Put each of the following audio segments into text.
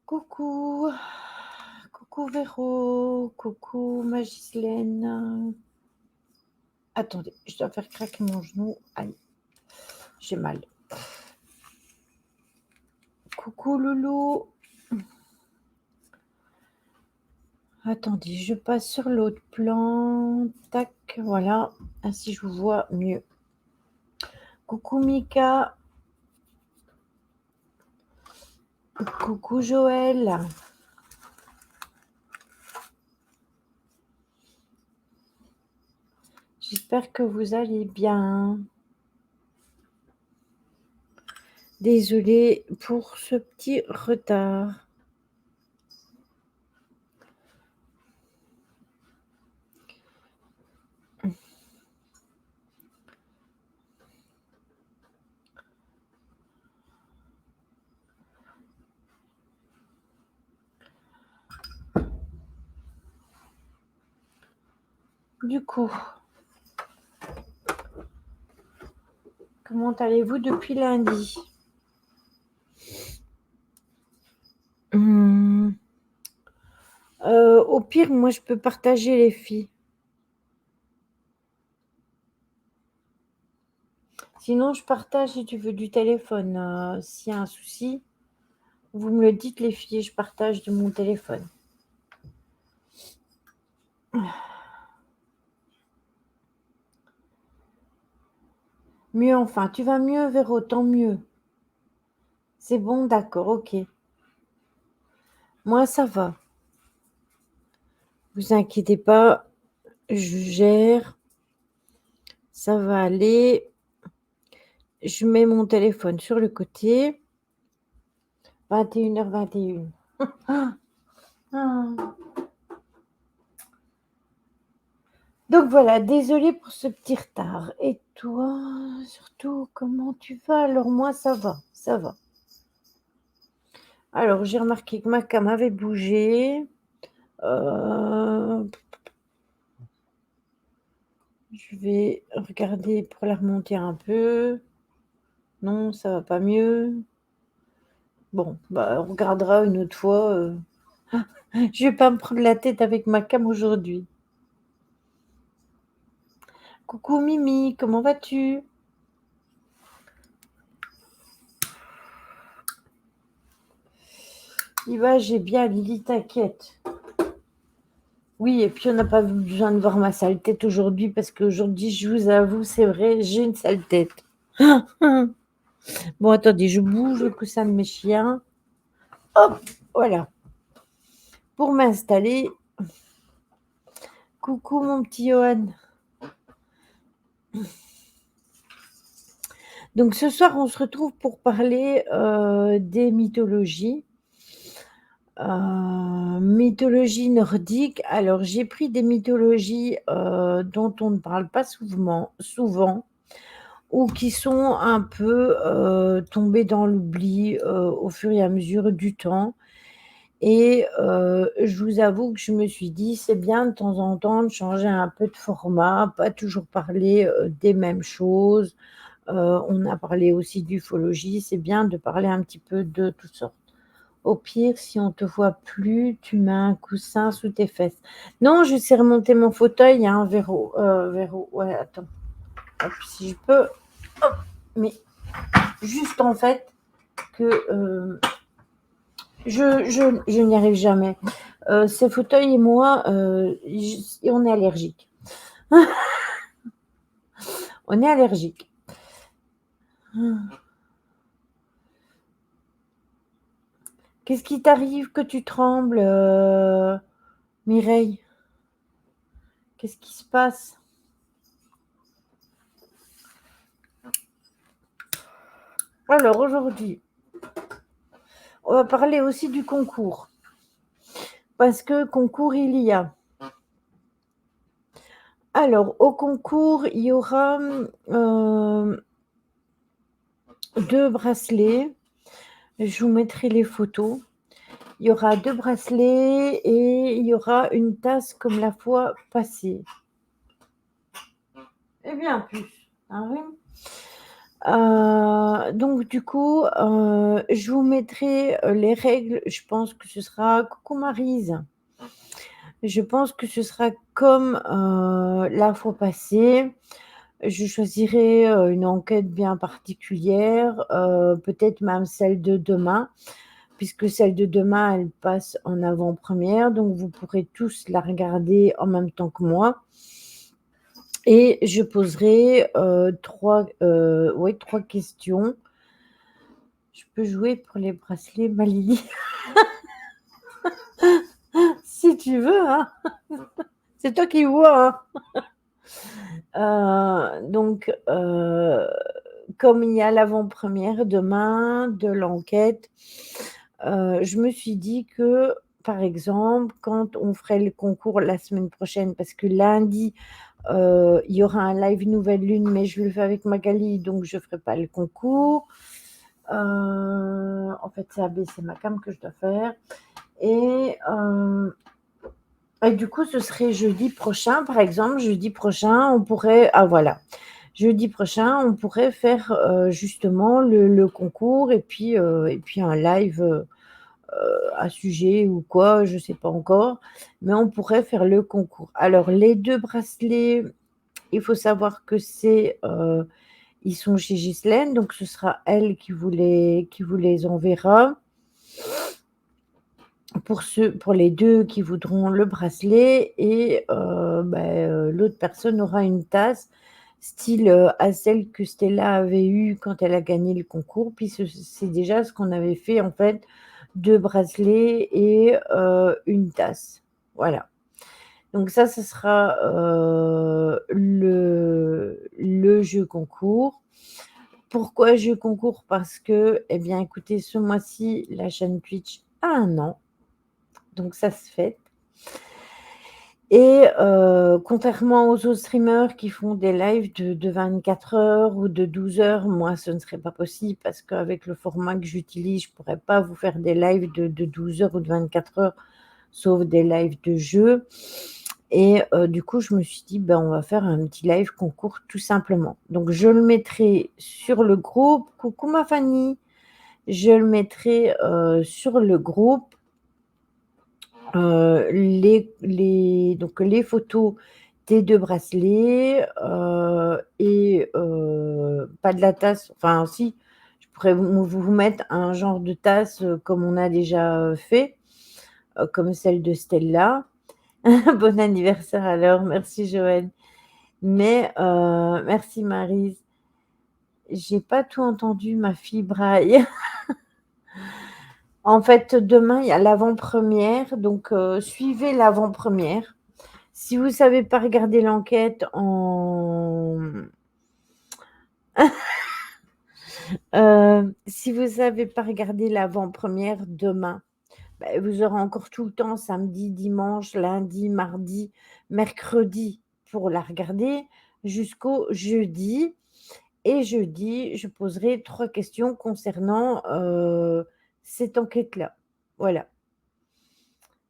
Coucou, coucou Véro, coucou Magislaine. Attendez, je dois faire craquer mon genou. Aïe, j'ai mal. Coucou Loulou. Attendez, je passe sur l'autre plan. Tac, voilà. Ainsi je vous vois mieux. Coucou Mika. Coucou Joël. J'espère que vous allez bien. Désolée pour ce petit retard. Du coup, comment allez-vous depuis lundi? Au pire, moi, je peux partager les filles. Sinon, je partage si tu veux du téléphone. S'il y a un souci, vous me le dites, les filles, je partage de mon téléphone. Mieux enfin, tu vas mieux, Véro, tant mieux. C'est bon, d'accord, ok. Moi, ça va. Vous inquiétez pas, je gère. Ça va aller. Je mets mon téléphone sur le côté. 21h21. Donc voilà, désolée pour ce petit retard. Et toi, surtout, comment tu vas? Alors moi, ça va, ça va. Alors, j'ai remarqué que ma cam avait bougé. Je vais regarder pour la remonter un peu. Non, ça va pas mieux. Bon, bah, on regardera une autre fois. Je vais pas me prendre la tête avec ma cam aujourd'hui. Coucou Mimi, comment vas-tu? Il va, j'ai bien, Lily, t'inquiète. Oui, et puis on n'a pas besoin de voir ma sale tête aujourd'hui parce qu'aujourd'hui, je vous avoue, c'est vrai, j'ai une sale tête. Bon, attendez, je bouge le coussin de mes chiens. Hop, voilà. Pour m'installer. Coucou mon petit Johan. Donc ce soir, on se retrouve pour parler des mythologies. Mythologie nordique. Alors, j'ai pris des mythologies dont on ne parle pas souvent ou qui sont un peu tombées dans l'oubli au fur et à mesure du temps. Et je vous avoue que je me suis dit, c'est bien de temps en temps de changer un peu de format, pas toujours parler des mêmes choses. On a parlé aussi d'ufologie, c'est bien de parler un petit peu de toutes sortes. Au pire, si on te voit plus, tu mets un coussin sous tes fesses. Non, je sais remonter mon fauteuil, hein, Véro. Véro, ouais, attends. Hop, si je peux. Hop, mais juste en fait que je n'y arrive jamais. Ces fauteuils et moi, on est allergiques. On est allergiques. Qu'est-ce qui t'arrive que tu trembles, Mireille? Qu'est-ce qui se passe? Alors aujourd'hui, on va parler aussi du concours. Parce que concours il y a. Alors au concours, il y aura 2 bracelets. Je vous mettrai les photos. Il y aura 2 bracelets et il y aura une tasse comme la fois passée. Et bien plus, hein, oui. Donc du coup, je vous mettrai, les règles. Je pense que ce sera coucou Maryse. Je pense que ce sera comme, la fois passée. Je choisirai, une enquête bien particulière, peut-être même celle de demain, puisque celle de demain, elle passe en avant-première, donc vous pourrez tous la regarder en même temps que moi et je poserai, 3, ouais, 3 questions. Je peux jouer pour les bracelets, Malili? Si tu veux, hein. C'est toi qui vois, hein. Donc, comme il y a l'avant-première demain de l'enquête, je me suis dit que, par exemple, quand on ferait le concours la semaine prochaine, parce que lundi, il y aura un live nouvelle lune, mais je le fais avec Magali, donc je ferai pas le concours. En fait, c'est abaisser ma cam que je dois faire et du coup, ce serait jeudi prochain, par exemple. Jeudi prochain, on pourrait voilà. Jeudi prochain, on pourrait faire, justement le concours et puis un live, à sujet ou quoi, je sais pas encore, mais on pourrait faire le concours. Alors les 2 bracelets, il faut savoir que ils sont chez Ghislaine, donc ce sera elle qui vous les enverra. Pour les 2 qui voudront le bracelet et l'autre personne aura une tasse style, à celle que Stella avait eue quand elle a gagné le concours. Puis c'est déjà ce qu'on avait fait en fait, 2 bracelets et une tasse. Voilà. Donc ça, ce sera, le jeu concours. Pourquoi jeu concours? Parce que, eh bien, écoutez, ce mois-ci, la chaîne Twitch a 1 an, donc ça se fête et contrairement aux autres streamers qui font des lives de 24 heures ou de 12 heures, moi, ce ne serait pas possible parce qu'avec le format que j'utilise, je pourrais pas vous faire des lives de 12 heures ou de 24 heures, sauf des lives de jeux et du coup, je me suis dit: «Ben, on va faire un petit live concours tout simplement». Donc je le mettrai sur le groupe. Coucou ma Fanny. Je le mettrai, sur le groupe, les photos des 2 bracelets, et pas de la tasse, enfin si, je pourrais vous mettre un genre de tasse, comme on a déjà, fait, comme celle de Stella. Bon anniversaire alors, merci Joël. Mais merci Maryse. J'ai pas tout entendu, ma fille braille. En fait, demain, il y a l'avant-première, donc suivez l'avant-première. Si vous savez pas regarder l'enquête si vous savez pas regarder l'avant-première demain, vous aurez encore tout le temps samedi, dimanche, lundi, mardi, mercredi pour la regarder jusqu'au jeudi et jeudi, je poserai 3 questions concernant, cette enquête-là. Voilà.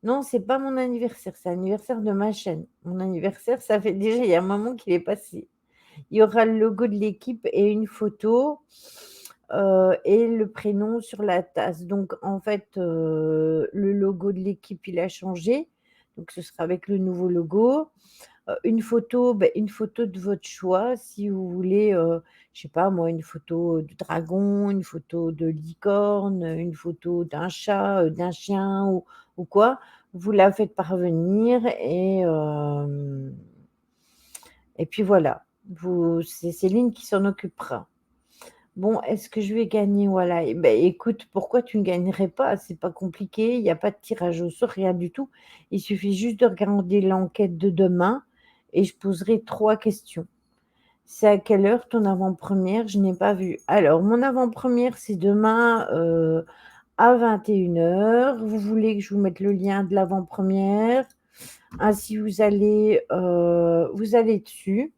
Non, c'est pas mon anniversaire, c'est l'anniversaire de ma chaîne. Mon anniversaire, ça fait déjà il y a un moment qu'il est passé. Il y aura le logo de l'équipe et une photo, et le prénom sur la tasse. Donc en fait, le logo de l'équipe, il a changé, donc ce sera avec le nouveau logo. Une photo de votre choix si vous voulez, je sais pas moi, une photo de dragon, une photo de licorne, une photo d'un chat, d'un chien ou quoi. Vous la faites parvenir et puis voilà. C'est Céline qui s'en occupera. Bon, est-ce que je vais gagner? Voilà et écoute, pourquoi tu ne gagnerais pas? C'est pas compliqué, il y a pas de tirage au sort, rien du tout. Il suffit juste de regarder l'enquête de demain et je poserai 3 questions. C'est à quelle heure ton avant-première? Je n'ai pas vu. Alors mon avant-première, c'est demain, à 21 heures. Vous voulez que je vous mette le lien de l'avant-première? Ainsi vous allez dessus.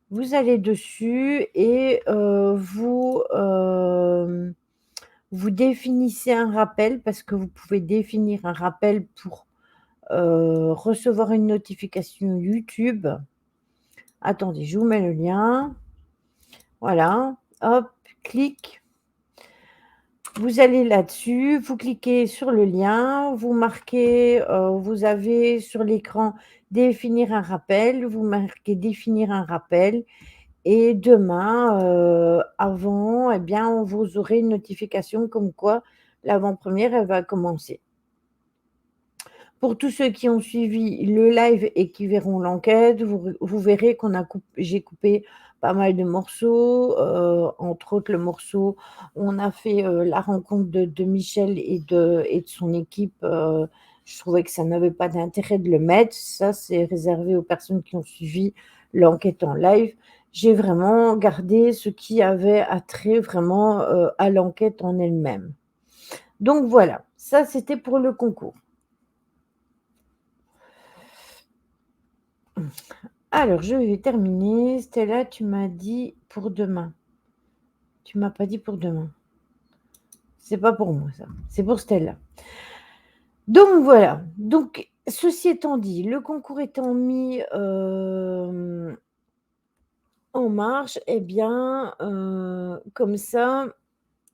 Vous allez dessus et vous définissez un rappel parce que vous pouvez définir un rappel pour, recevoir une notification YouTube. Attendez, je vous mets le lien. Voilà, hop, clic. Vous allez là-dessus, vous cliquez sur le lien, vous marquez, vous avez sur l'écran définir un rappel, vous marquez définir un rappel et demain, avant, eh bien, vous aurez une notification comme quoi l'avant-première, elle va commencer. Pour tous ceux qui ont suivi le live et qui verront l'enquête, vous verrez j'ai coupé pas mal de morceaux, entre autres le morceau où on a fait, la rencontre de Michel et de son équipe, je trouvais que ça n'avait pas d'intérêt de le mettre. Ça, c'est réservé aux personnes qui ont suivi l'enquête en live. J'ai vraiment gardé ce qui avait attrait vraiment, à l'enquête en elle-même. Donc voilà, ça c'était pour le concours. Alors, je vais terminer. Stella, tu m'as dit pour demain. Tu m'as pas dit pour demain. C'est pas pour moi, ça. C'est pour Stella. Donc voilà. Donc, ceci étant dit, le concours étant mis en marche, eh bien, comme ça,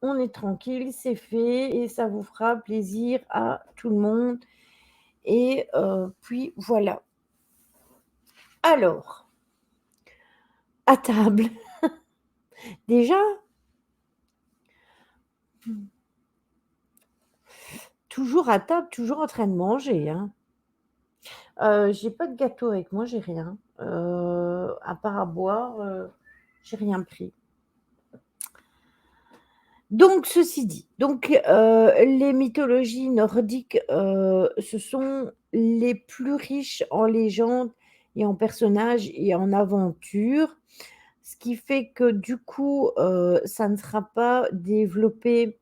on est tranquille, c'est fait et ça vous fera plaisir à tout le monde. Et puis voilà. Alors, à table. Déjà, toujours à table, toujours en train de manger, hein. J'ai pas de gâteau avec moi, j'ai rien. À part à boire, j'ai rien pris. Donc ceci dit, les mythologies nordiques, ce sont les plus riches en légendes et en personnages et en aventures. Ce qui fait que du coup, ça ne sera pas développé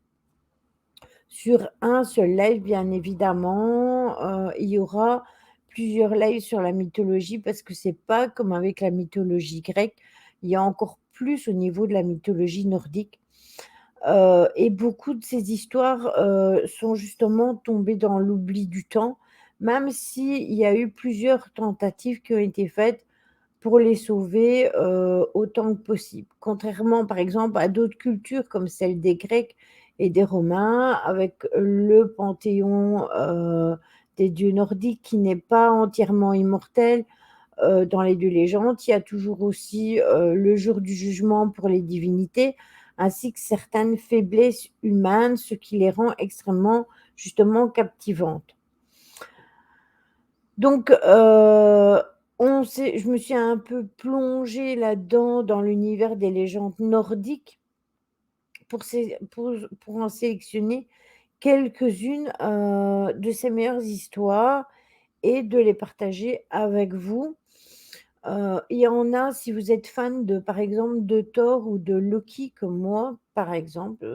sur un seul live, bien évidemment, il y aura plusieurs lives sur la mythologie parce que c'est pas comme avec la mythologie grecque, il y a encore plus au niveau de la mythologie nordique, et beaucoup de ces histoires, sont justement tombées dans l'oubli du temps, même s'il y a eu plusieurs tentatives qui ont été faites pour les sauver, autant que possible. Contrairement, par exemple, à d'autres cultures comme celle des Grecs et des Romains, avec le panthéon, des dieux nordiques qui n'est pas entièrement immortel. Dans les 2 légendes, il y a toujours aussi, le jour du jugement pour les divinités, ainsi que certaines faiblesses humaines, ce qui les rend extrêmement, justement, captivantes. Donc, je me suis un peu plongée là-dedans, dans l'univers des légendes nordiques pour en sélectionner quelques-unes, de ces meilleures histoires et de les partager avec vous. Il y en a, si vous êtes fan de, par exemple, de Thor ou de Loki comme moi, par exemple,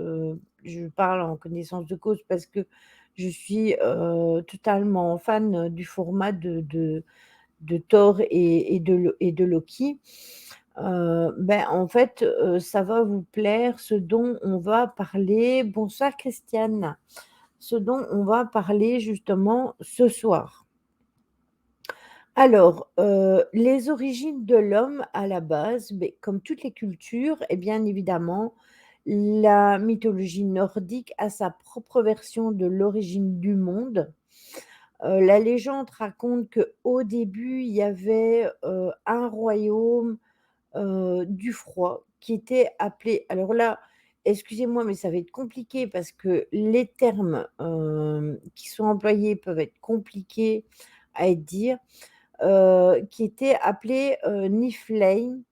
je parle en connaissance de cause parce que je suis, totalement fan du format de Thor et de Loki. Ben, en fait, ça va vous plaire ce dont on va parler. Bonsoir Christiane. Ce dont on va parler justement ce soir. Alors, les origines de l'homme à la base, beh, comme toutes les cultures et bien évidemment, la mythologie nordique a sa propre version de l'origine du monde. La légende raconte qu'au début, il y avait, un royaume, du froid qui était appelé alors là, excusez-moi, mais ça va être compliqué parce que les termes, qui sont employés peuvent être compliqués à être dire, qui était appelé, Niflheim.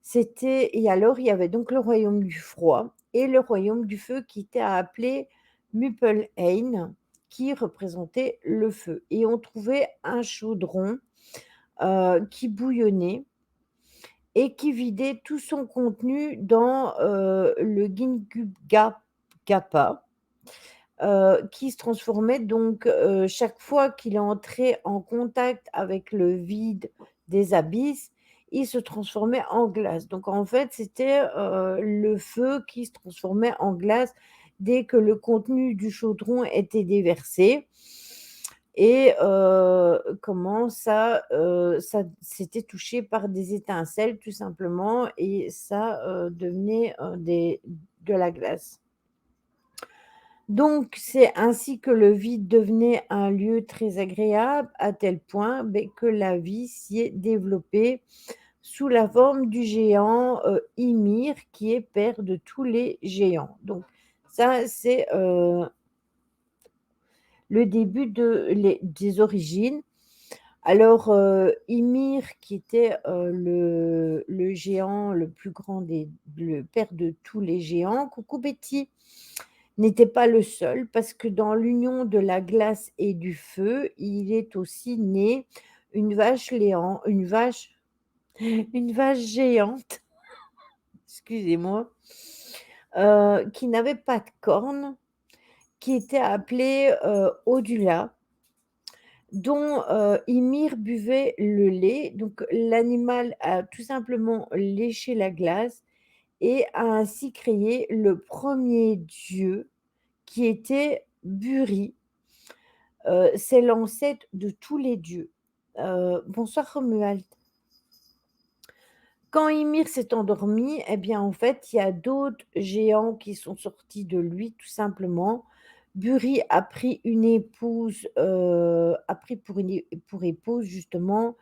C'était et alors il y avait donc le royaume du froid et le royaume du feu qui était appelé Muspelheim, qui représentait le feu et on trouvait un chaudron, qui bouillonnait et qui vidait tout son contenu dans, le Ginnungagap, qui se transformait donc, chaque fois qu'il entrait en contact avec le vide des abysses, il se transformait en glace. Donc en fait, c'était, le feu qui se transformait en glace dès que le contenu du chaudron était déversé et comment ça s'était touché par des étincelles tout simplement et ça, devenait, des de la glace. Donc c'est ainsi que le vide devenait un lieu très agréable à tel point, beh, que la vie s'y est développée sous la forme du géant, Ymir qui est père de tous les géants. Donc ça, c'est, le début des origines. Alors, Ymir qui était, le géant le plus grand le père de tous les géants, coucou Betty, n'était pas le seul parce que dans l'union de la glace et du feu, il est aussi né une vache léant une vache géante, excusez-moi, qui n'avait pas de cornes, qui était appelée, Odula, dont, Ymir buvait le lait. Donc l'animal a tout simplement léché la glace et a ainsi créé le premier dieu qui était Buri. C'est l'ancêtre de tous les dieux. Bonsoir Romuald. Quand Ymir s'est endormi, eh bien, en fait, il y a d'autres géants qui sont sortis de lui, tout simplement. Buri a pris une épouse, a pris pour épouse justement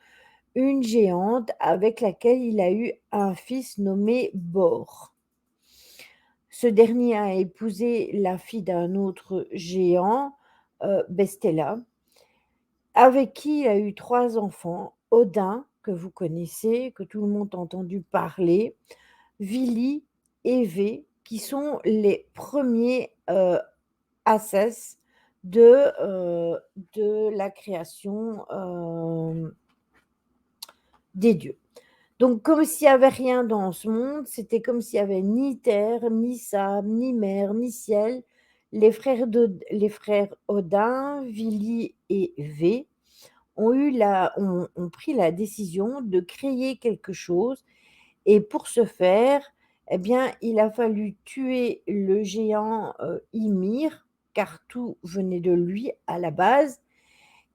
une géante avec laquelle il a eu un fils nommé Bor. Ce dernier a épousé la fille d'un autre géant, Bestella, avec qui il a eu 3 enfants, Odin, que vous connaissez, que tout le monde a entendu parler, Vili et Vé, qui sont les premiers asses de la création, des dieux. Donc comme s'il y avait rien dans ce monde, c'était comme s'il y avait ni terre, ni sable, ni mer, ni ciel. Les frères Odin, Vili et Vé ont pris la décision de créer quelque chose et pour ce faire, eh bien, il a fallu tuer le géant, Ymir, car tout venait de lui à la base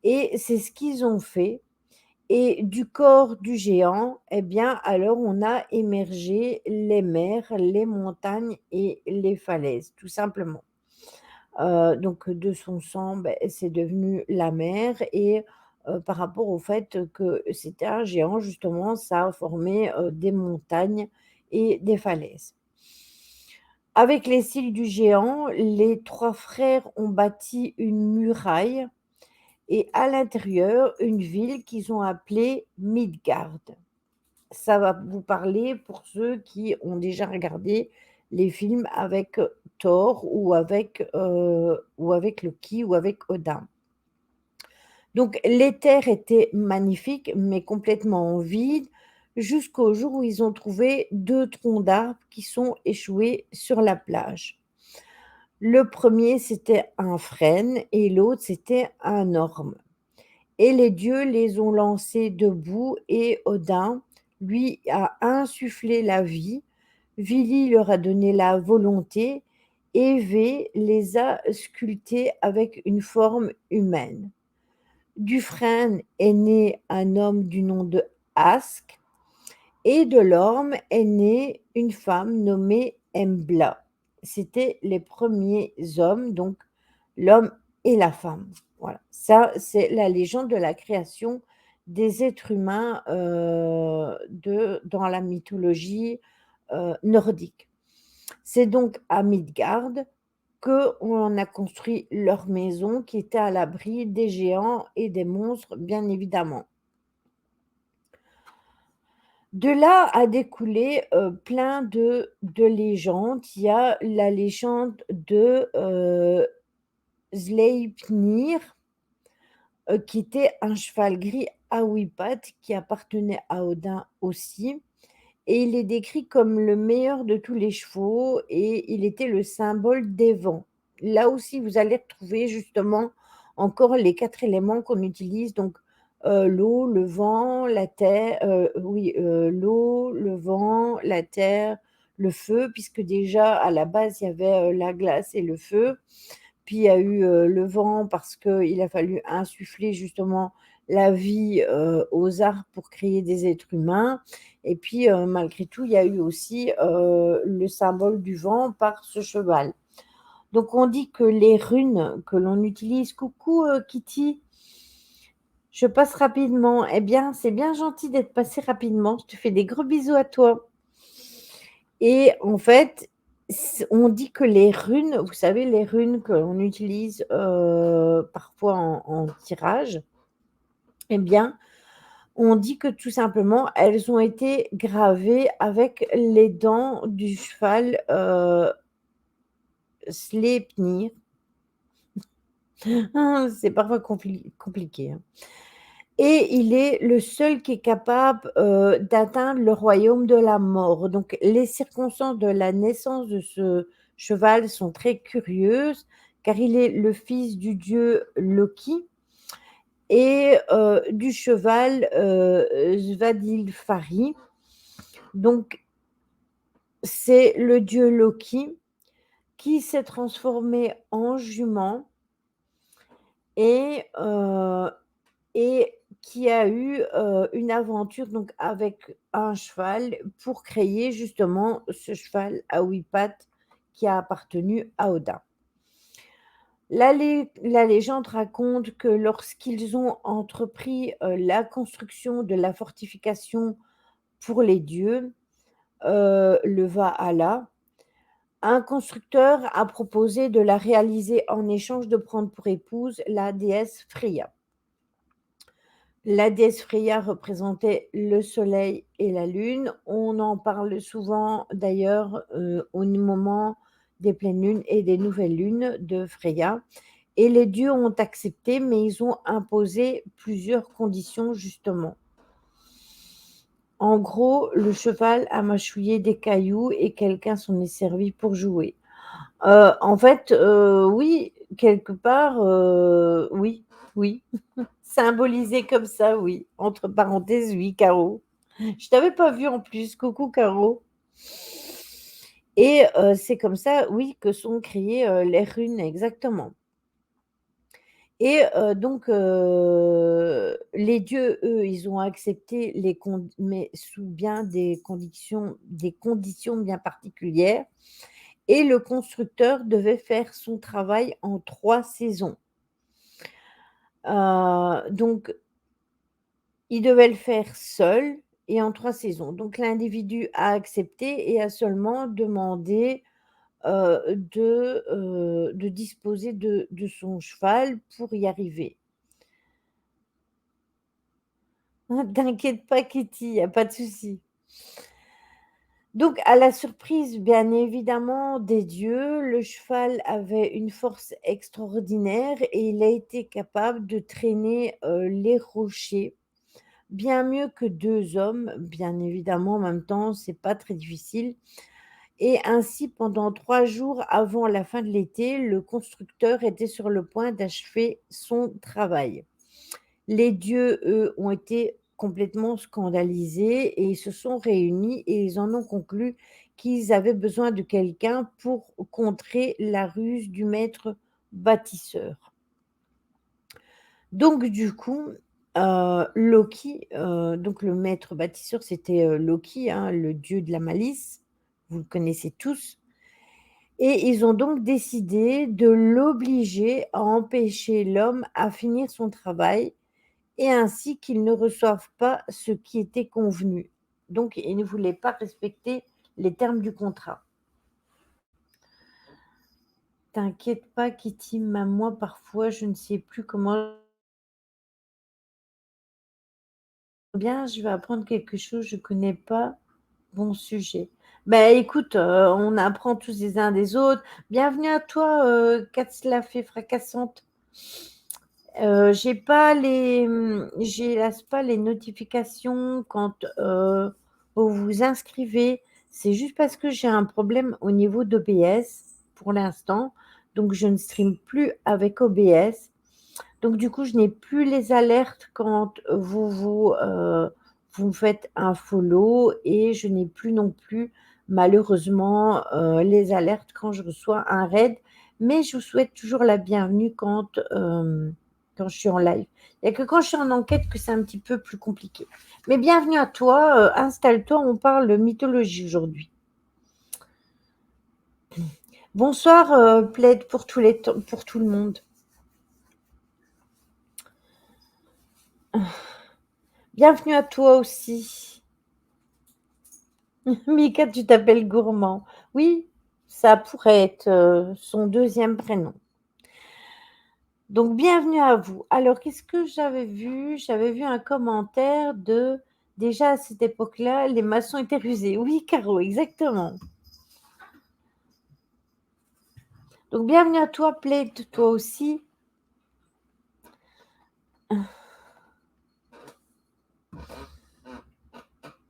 et c'est ce qu'ils ont fait et du corps du géant, eh bien, alors on a émergé les mers, les montagnes et les falaises, tout simplement. Donc de son sang, beh, c'est devenu la mer et par rapport au fait que c'était un géant, justement, ça a formé, des montagnes et des falaises. Avec les cils du géant, les 3 frères ont bâti une muraille et à l'intérieur, une ville qu'ils ont appelée Midgard. Ça va vous parler pour ceux qui ont déjà regardé les films avec, Thor ou avec Loki ou avec Odin. Donc les terres étaient magnifiques, mais complètement vides, jusqu'au jour où ils ont trouvé 2 troncs d'arbres qui sont échoués sur la plage. Le premier c'était un frêne et l'autre, c'était un orme. Et les dieux les ont lancés debout et Odin, lui, a insufflé la vie, Vili leur a donné la volonté et Vé les a sculptés avec une forme humaine. Du frêne est né un homme du nom de Ask et de l'orme est née une femme nommée Embla. C'étaient les premiers hommes, donc l'homme et la femme. Voilà, ça, c'est la légende de la création des êtres humains, dans la mythologie, nordique. C'est donc à Midgard qu'on a construit leur maison qui était à l'abri des géants et des monstres, bien évidemment. De là a découlé, plein de légendes. Il y a la légende de, Sleipnir, qui était un cheval gris à 8 pattes qui appartenait à Odin aussi et il est décrit comme le meilleur de tous les chevaux et il était le symbole des vents. Là aussi, vous allez retrouver justement encore les 4 éléments qu'on utilise donc, l'eau, le vent, la terre, oui, l'eau, le vent, la terre, le feu puisque déjà à la base il y avait, la glace et le feu. puis il y a eu, le vent parce qu'il a fallu insuffler justement la vie, aux arbres pour créer des êtres humains et puis, malgré tout, il y a eu aussi, le symbole du vent par ce cheval. Donc on dit que les runes que l'on utilise coucou, Kitty, je passe rapidement. Eh bien, c'est bien gentil d'être passé rapidement. Je te fais des gros bisous à toi et en fait, on dit que les runes, vous savez, les runes que l'on utilise, parfois en tirage, eh bien, on dit que tout simplement, elles ont été gravées avec les dents du cheval, Sleipnir. C'est parfois compliqué, hein. Et il est le seul qui est capable, d'atteindre le royaume de la mort. Donc les circonstances de la naissance de ce cheval sont très curieuses, car il est le fils du dieu Loki et du cheval, Svadilfari. Donc c'est le dieu Loki qui s'est transformé en jument et et qui a eu, une aventure donc avec un cheval pour créer justement ce cheval à 8 pattes qui a appartenu à Odin. La légende raconte que lorsqu'ils ont entrepris, la construction de la fortification pour les dieux, le Valhalla, un constructeur a proposé de la réaliser en échange de prendre pour épouse la déesse Freya. La déesse Freya représentait le soleil et la lune. On en parle souvent d'ailleurs, au moment des pleines lunes et des nouvelles lunes de Freya et les dieux ont accepté, mais ils ont imposé plusieurs conditions justement. En gros, le cheval a mâchouillé des cailloux et quelqu'un s'en est servi pour jouer. En fait, oui, quelque part, oui, oui. Symbolisé comme ça, oui. Entre parenthèses, oui, Caro. Je t'avais pas vu en plus. Coucou Caro et c'est comme ça, oui, que sont créées, les runes exactement et donc les dieux, eux, ils ont accepté les con mais sous bien des conditions bien particulières et le constructeur devait faire son travail en 3 saisons. Donc il devait le faire seul et en 3 saisons. Donc l'individu a accepté et a seulement demandé, de disposer de son cheval pour y arriver. T'inquiète pas Kitty, il y a pas de souci. Donc à la surprise, bien évidemment, des dieux, le cheval avait une force extraordinaire et il a été capable de traîner, les rochers. Bien mieux que 2 hommes, bien évidemment, en même temps, c'est pas très difficile et ainsi pendant 3 jours avant la fin de l'été, le constructeur était sur le point d'achever son travail. Les dieux, eux, ont été complètement scandalisés et ils se sont réunis et ils en ont conclu qu'ils avaient besoin de quelqu'un pour contrer la ruse du maître bâtisseur. Donc du coup, Loki, donc le maître bâtisseur, c'était, Loki, hein, le dieu de la malice, vous le connaissez tous et ils ont donc décidé de l'obliger à empêcher l'homme à finir son travail et ainsi qu'il ne reçoive pas ce qui était convenu. Donc il ne voulait pas respecter les termes du contrat. T'inquiète pas Kitty, même moi parfois je ne sais plus comment bien, je vais apprendre quelque chose, je connais pas. Bon sujet. Ben écoute, on apprend tous les uns des autres. Bienvenue à toi, Katslaf et fracassante. J'hélas pas les notifications quand, vous vous inscrivez. C'est juste parce que j'ai un problème au niveau d'OBS pour l'instant, donc je ne stream plus avec OBS. Donc du coup, je n'ai plus les alertes quand vous me faites un follow et je n'ai plus non plus malheureusement, les alertes quand je reçois un raid. mais je vous souhaite toujours la bienvenue quand je suis en live. Il n'y a que quand je suis en enquête que c'est un petit peu plus compliqué. Mais bienvenue à toi, installe-toi, on parle de mythologie aujourd'hui. Bonsoir, Plaid, pour tout le monde. Bienvenue à toi aussi. Mika, tu t'appelles Gourmand. Oui, ça pourrait être son deuxième prénom. Donc, bienvenue à vous. Alors, qu'est-ce que j'avais vu? J'avais vu un commentaire de déjà à cette époque-là, les maçons étaient rusés. Oui, Caro, exactement. Donc, bienvenue à toi, Plaid, toi aussi.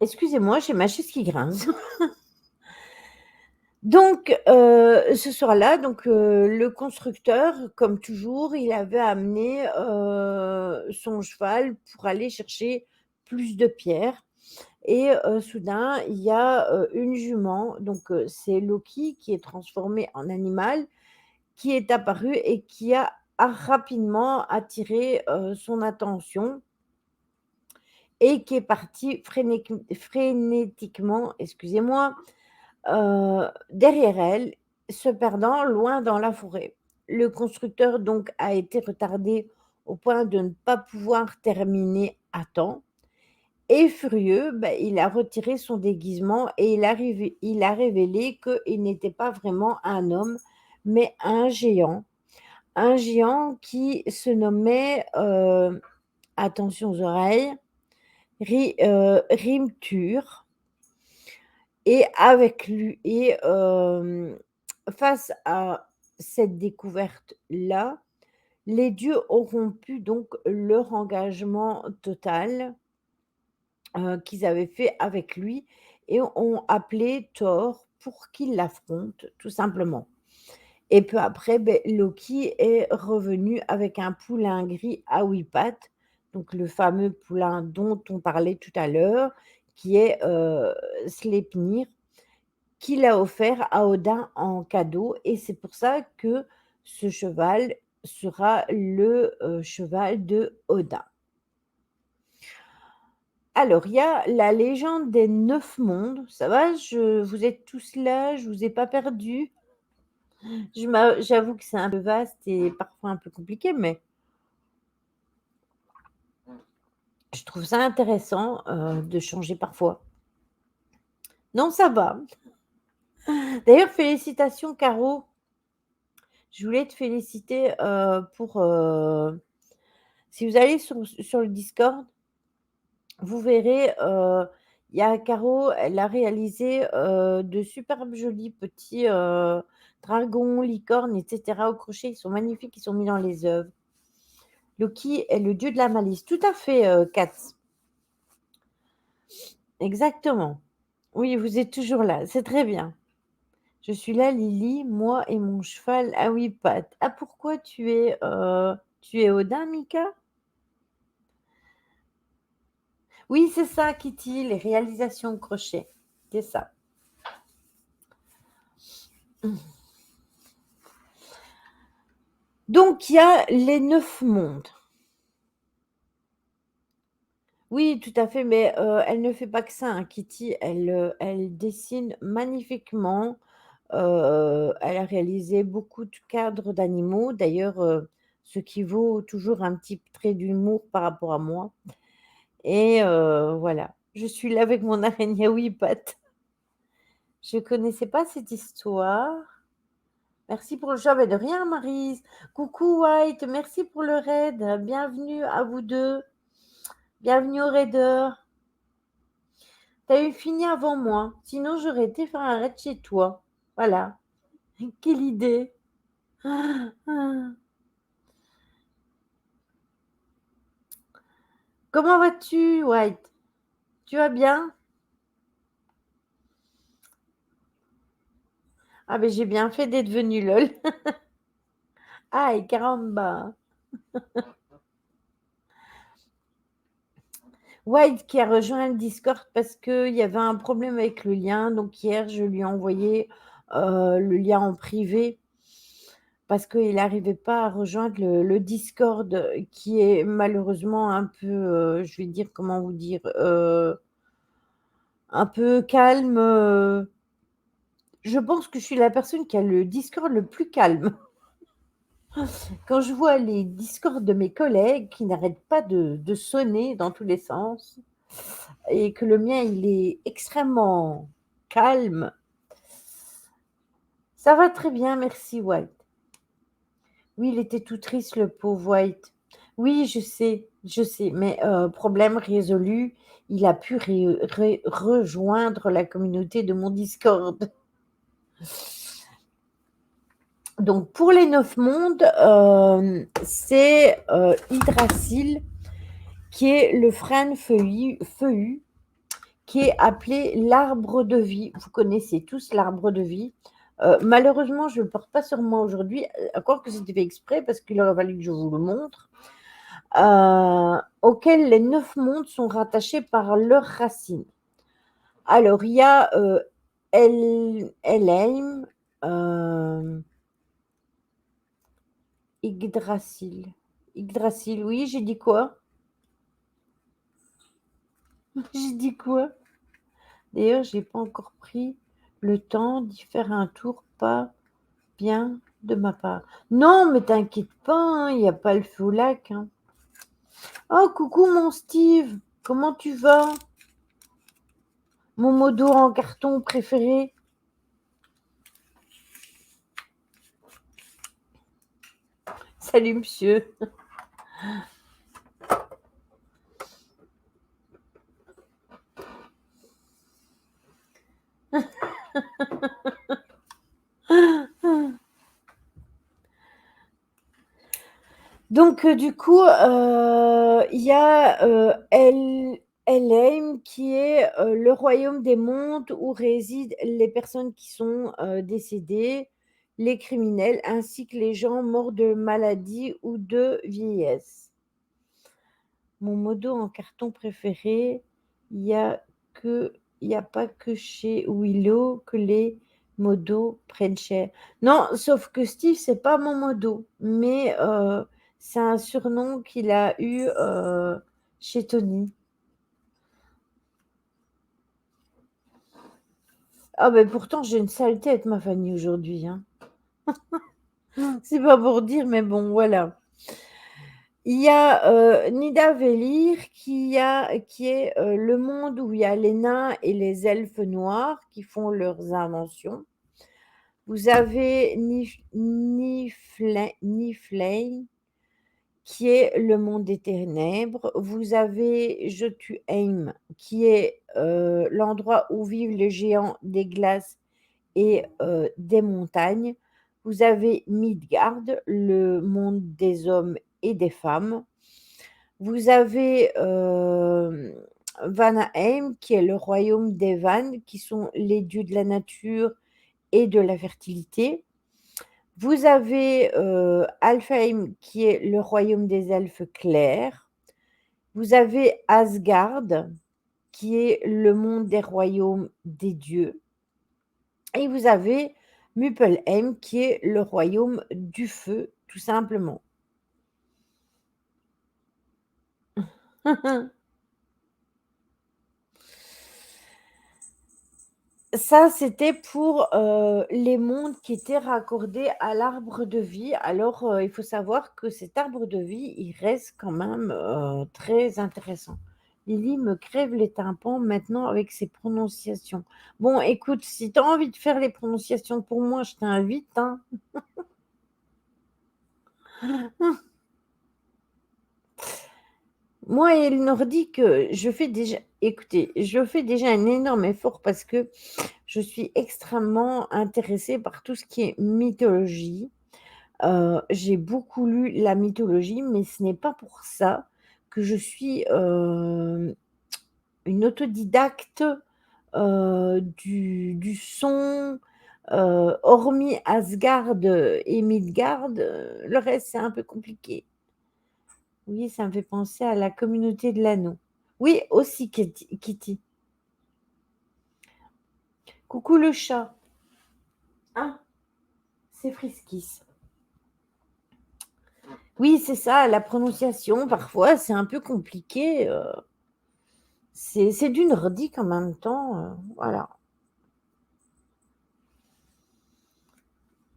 Excusez-moi, j'ai ma chaise qui grince. Donc, ce soir-là, le constructeur, comme toujours, il avait amené son cheval pour aller chercher plus de pierres. Et soudain, il y a une jument, c'est Loki qui est transformé en animal, qui est apparu et qui a rapidement attiré son attention et qui est parti frénétiquement, excusez-moi, derrière elle, se perdant loin dans la forêt. Le constructeur donc a été retardé au point de ne pas pouvoir terminer à temps. Et furieux, il a retiré son déguisement et il a révélé qu'il n'était pas vraiment un homme, mais un géant. Un géant qui se nommait, attention aux oreilles, Rimtur. Et avec lui et face à cette découverte-là, les dieux ont rompu donc leur engagement total, qu'ils avaient fait avec lui et ont appelé Thor pour qu'il l'affronte, tout simplement. Et peu après, Loki est revenu avec un poulain gris à 8 pattes, donc le fameux poulain dont on parlait tout à l'heure, qui est, Sleipnir, qu'il a offert à Odin en cadeau et c'est pour ça que ce cheval sera le, cheval de Odin. Alors, il y a la légende des 9 mondes. Ça va? Vous êtes tous là? Je vous ai pas perdu? J'avoue que c'est un peu vaste et parfois un peu compliqué, mais je trouve ça intéressant, de changer parfois. Non, ça va. D'ailleurs, félicitations Caro. Je voulais te féliciter, si vous allez sur le Discord, vous verrez, il y a Caro, elle a réalisé, de superbes jolis petits, dragons, licornes et cetera au crochet. Ils sont magnifiques, ils sont mis dans les œuvres. Loki est le dieu de la malice. Tout à fait, Katz. Exactement. Oui, vous êtes toujours là, c'est très bien. Je suis là, Lily, moi et mon cheval à 8 pattes. Ah, pourquoi tu es Odin, Mika? Oui, c'est ça, Kitty, les réalisations au crochet. C'est ça. Donc, il y a les 9 mondes. Oui, tout à fait, mais elle ne fait pas que ça, hein, Kitty. Elle dessine magnifiquement. Elle a réalisé beaucoup de cadres d'animaux. D'ailleurs, ce qui vaut toujours un petit trait d'humour par rapport à moi. Et voilà. Je suis là avec mon araignée à 8 pattes. Je connaissais pas cette histoire. Merci pour le job et de rien, Maryse. Coucou, White. Merci pour le raid. Bienvenue à vous deux. Bienvenue au raider. T'as eu fini avant moi. Sinon, j'aurais été faire un raid chez toi. Voilà. Quelle idée. Ah, ah. Comment vas-tu, White? Tu vas bien? Ah, ben j'ai bien fait d'être venue, lol. Aïe, caramba. White qui a rejoint le Discord parce qu'il y avait un problème avec le lien. Donc hier, je lui ai envoyé le lien en privé parce qu'il n'arrivait pas à rejoindre le Discord qui est malheureusement un peu, je vais dire, comment vous dire, un peu calme. Je pense que je suis la personne qui a le Discord le plus calme. Quand je vois les Discords de mes collègues qui n'arrêtent pas de sonner dans tous les sens et que le mien, il est extrêmement calme. Ça va très bien, merci White. Oui, il était tout triste, le pauvre White. Oui, je sais, mais problème résolu, il a pu rejoindre la communauté de mon Discord. Donc pour les 9 mondes, c'est Yggdrasil qui est le frêne feuillu, qui est appelé l'arbre de vie. Vous connaissez tous l'arbre de vie. Malheureusement, je ne le porte pas sur moi aujourd'hui, encore que c'était fait exprès parce qu'il aurait fallu que je vous le montre, auquel les 9 mondes sont rattachés par leurs racines. Alors, il y a Elheim, Yggdrasil. Yggdrasil, oui, j'ai dit quoi? J'ai dit quoi? D'ailleurs, j'ai pas encore pris le temps d'y faire un tour, pas bien de ma part. Non, mais t'inquiète pas, il n'y a pas le feu au lac, hein. Oh, coucou mon Steve, comment tu vas? Mon modo en carton préféré. Salut monsieur. Donc, du coup, il y a Elheim qui est le royaume des mondes où résident les personnes qui sont décédées, les criminels, ainsi que les gens morts de maladie ou de vieillesse. Mon modo en carton préféré, il y a que, il n'y a pas que chez Willow que les modos prennent cher. Non, sauf que Steve, c'est pas mon modo, mais c'est un surnom qu'il a eu chez Tony. Ah ben pourtant j'ai une sale tête, ma Fanny, aujourd'hui, hein. C'est pas pour dire, mais bon, voilà. Il y a Nidavellir qui est le monde où il y a les nains et les elfes noirs qui font leurs inventions. Vous avez Niflheim qui est le monde des ténèbres. Vous avez Jotunheim qui est l'endroit où vivent les géants des glaces et des montagnes. Vous avez Midgard, le monde des hommes et des femmes. Vous avez Vanaheim, qui est le royaume des Vannes, qui sont les dieux de la nature et de la fertilité. Vous avez Alfheim, qui est le royaume des elfes clairs. Vous avez Asgard, qui est le monde des royaumes des dieux. Et vous avez Muspelheim, qui est le royaume du feu, tout simplement. Ça, c'était pour les mondes qui étaient raccordés à l'arbre de vie. Alors, il faut savoir que cet arbre de vie, il reste quand même très intéressant. Lily me crève les tympans maintenant avec ses prononciations. Bon, écoute, si tu as envie de faire les prononciations pour moi, je t'invite, hein. Moi et le nordique, je fais déjà, écoutez, je fais déjà un énorme effort parce que je suis extrêmement intéressée par tout ce qui est mythologie. J'ai beaucoup lu la mythologie, mais ce n'est pas pour ça que je suis, une autodidacte, du son, hormis Asgard et Midgard, le reste, c'est un peu compliqué. Oui, ça me fait penser à la communauté de l'anneau. Oui, aussi Kitty. Coucou le chat. Ah, c'est Friskis. Oui, c'est ça, la prononciation, parfois, c'est un peu compliqué. C'est du nordique en même temps. Voilà.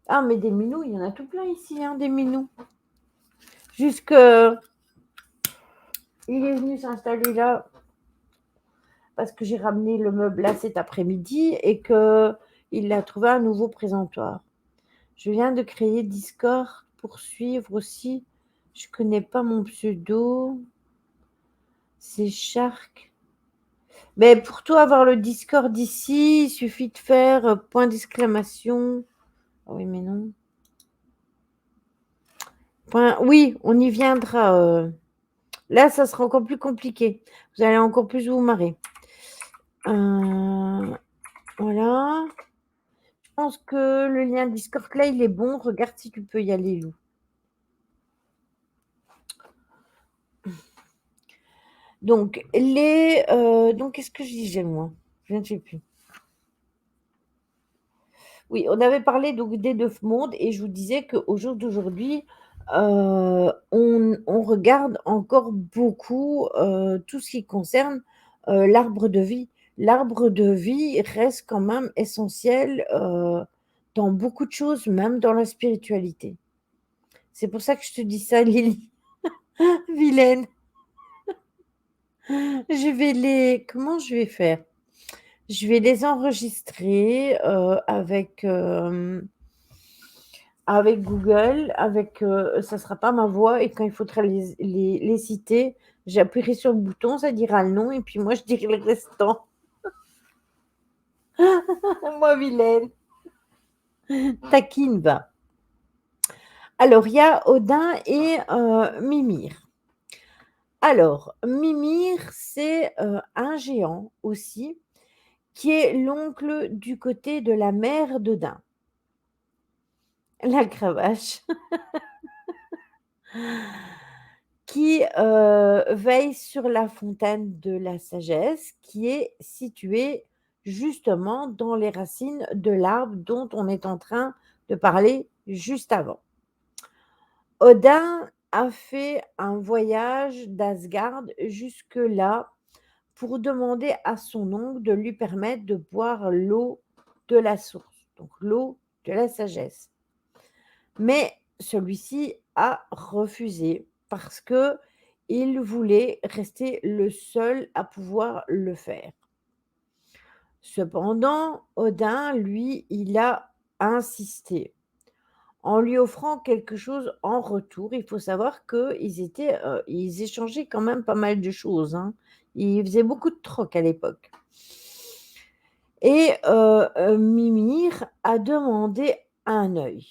Ah, mais des minous, il y en a tout plein ici, hein, des minous. Jusque. Il est venu s'installer là parce que j'ai ramené le meuble là cet après-midi et qu'il a trouvé un nouveau présentoir. Je viens de créer Discord pour suivre aussi. Je connais pas mon pseudo. C'est Shark. Mais pour toi, avoir le Discord ici, il suffit de faire point d'exclamation. Ah oui, mais non. Oui, on y viendra. Là, ça sera encore plus compliqué. Vous allez encore plus vous marrer. Voilà. Je pense que le lien Discord là, il est bon. Regarde si tu peux y aller, Lou. Donc, donc qu'est-ce que je disais, moi? Je ne sais plus. Oui, on avait parlé donc des 9 mondes et je vous disais qu'au jour d'aujourd'hui, on regarde encore beaucoup, tout ce qui concerne, l'arbre de vie. L'arbre de vie reste quand même essentiel, dans beaucoup de choses, même dans la spiritualité. C'est pour ça que je te dis ça, Lily. Vilaine. Je vais comment je vais faire? Je vais les enregistrer, avec Google, ça sera pas ma voix et quand il faudra les citer, j'appuierai sur le bouton, ça dira le nom et puis moi je dirai le restant. Moi vilaine, taquine va. Alors il y a Odin et Mimir. Alors Mimir, c'est, un géant aussi, qui est l'oncle du côté de la mère d'Odin, la cravache. Qui, veille sur la fontaine de la sagesse qui est située justement dans les racines de l'arbre dont on est en train de parler juste avant. Odin a fait un voyage d'Asgard jusque-là pour demander à son oncle de lui permettre de boire l'eau de la source, donc l'eau de la sagesse. Mais celui-ci a refusé parce que il voulait rester le seul à pouvoir le faire. Cependant, Odin, lui, il a insisté en lui offrant quelque chose en retour. Il faut savoir ils échangeaient quand même pas mal de choses, hein. Ils faisaient beaucoup de troc à l'époque. Et Mimir a demandé un œil.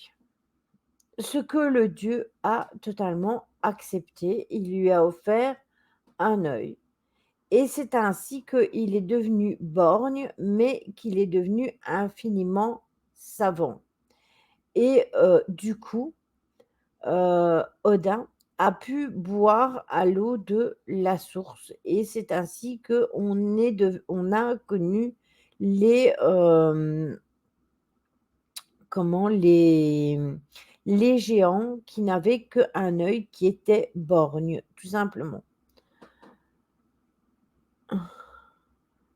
Ce que le dieu a totalement accepté. Il lui a offert un œil. Et c'est ainsi qu'il est devenu borgne, mais qu'il est devenu infiniment savant. Et du coup, Odin a pu boire à l'eau de la source. Et c'est ainsi on a connu les, comment les géants qui n'avaient qu'un œil qui était borgne, tout simplement.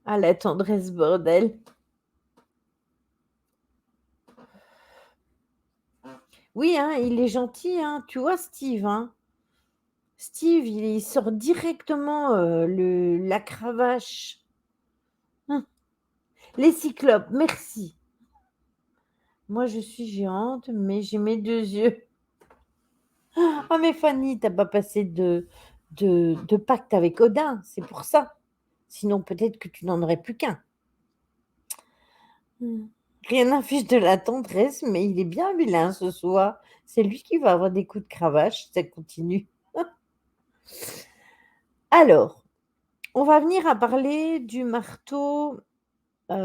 Ah, la tendresse, bordel. Oui, hein, il est gentil, hein. Tu vois Steve, hein? Steve, il sort directement, la cravache. Hein, les cyclopes, merci. Moi, je suis géante, mais j'ai mes 2 yeux. Ah, mais Fanny, tu pas passé de pacte avec Odin, c'est pour ça. Sinon, peut-être que tu n'en aurais plus qu'un. Mmh. Rien n'affiche de la tendresse, mais il est bien vilain ce soir. C'est lui qui va avoir des coups de cravache si ça continue. Alors, on va venir à parler du marteau, eh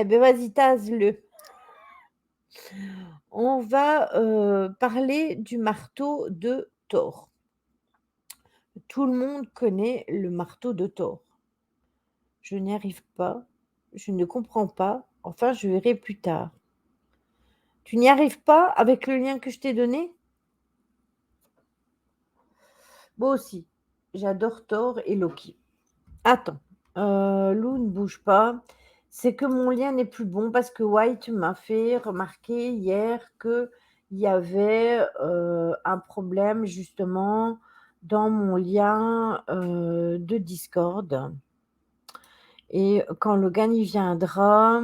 beh, vas-y, tase-le. On va, parler du marteau de Thor. Tout le monde connaît le marteau de Thor. Je n'y arrive pas, je ne comprends pas, enfin je verrai plus tard. Tu n'y arrives pas avec le lien que je t'ai donné? Moi aussi, j'adore Thor et Loki. Attends, Lou, ne bouge pas. C'est que mon lien n'est plus bon parce que White m'a fait remarquer hier qu'il y avait, un problème justement dans mon lien, de Discord et quand Logan il viendra,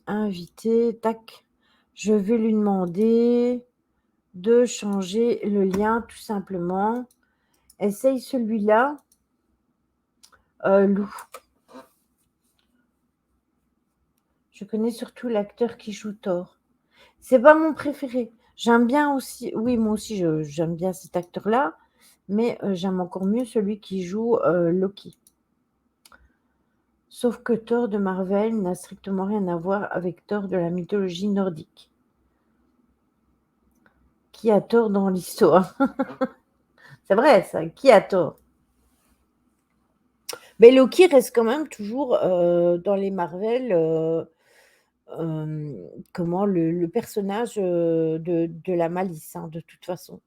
invité, tac, je vais lui demander de changer le lien tout simplement. Essaye celui-là, Lou. Je connais surtout l'acteur qui joue Thor. C'est pas mon préféré. J'aime bien aussi oui, moi aussi j'aime bien cet acteur-là, mais j'aime encore mieux celui qui joue, Loki. Sauf que Thor de Marvel n'a strictement rien à voir avec Thor de la mythologie nordique. Qui a tort dans l'histoire? C'est vrai ça, qui a tort? Mais Loki reste quand même toujours, dans les Marvel, comment le personnage, de la malice, hein, de toute façon.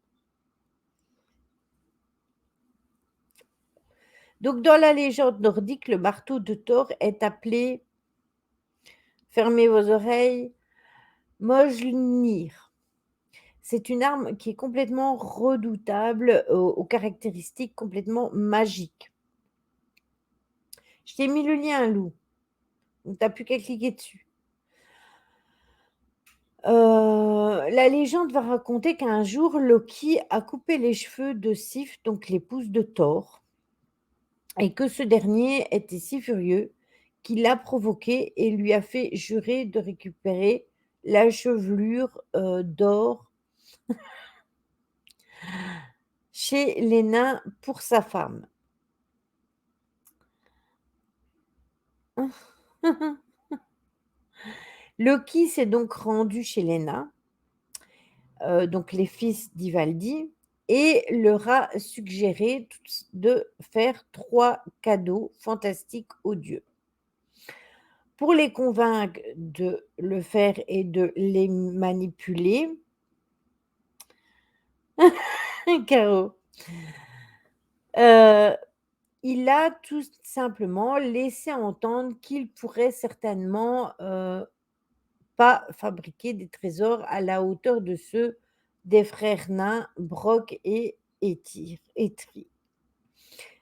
Donc dans la légende nordique, le marteau de Thor est appelé, fermez vos oreilles, Mjolnir. C'est une arme qui est complètement redoutable, aux caractéristiques complètement magiques. Je t'ai mis le lien, Lou, donc tu as plus qu'à cliquer dessus. La légende va raconter qu'un jour, Loki a coupé les cheveux de Sif, donc l'épouse de Thor, et que ce dernier était si furieux qu'il l'a provoqué et lui a fait jurer de récupérer la chevelure, d'or chez les nains pour sa femme. Loki s'est donc rendu chez les nains, donc les fils d'Ivaldi, et leur a suggéré de faire 3 cadeaux fantastiques aux dieux. Pour les convaincre de le faire et de les manipuler, Caro, heu, il a tout simplement laissé entendre qu'il pourrait certainement, pas fabriquer des trésors à la hauteur de ceux des frères nains Brock et Eitri.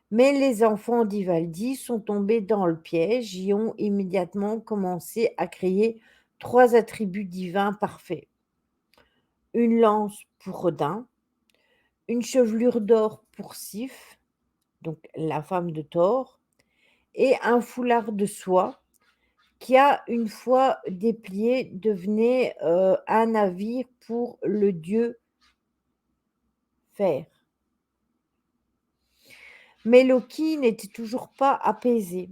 Mais les enfants d'Ivaldi sont tombés dans le piège et ont immédiatement commencé à créer 3 attributs divins parfaits. Une lance pour Odin, une chevelure d'or pour Sif, donc la femme de Thor, et un foulard de soie qui a une fois déplié devenait, un navire pour le dieu Fer. Mais Loki n'était toujours pas apaisé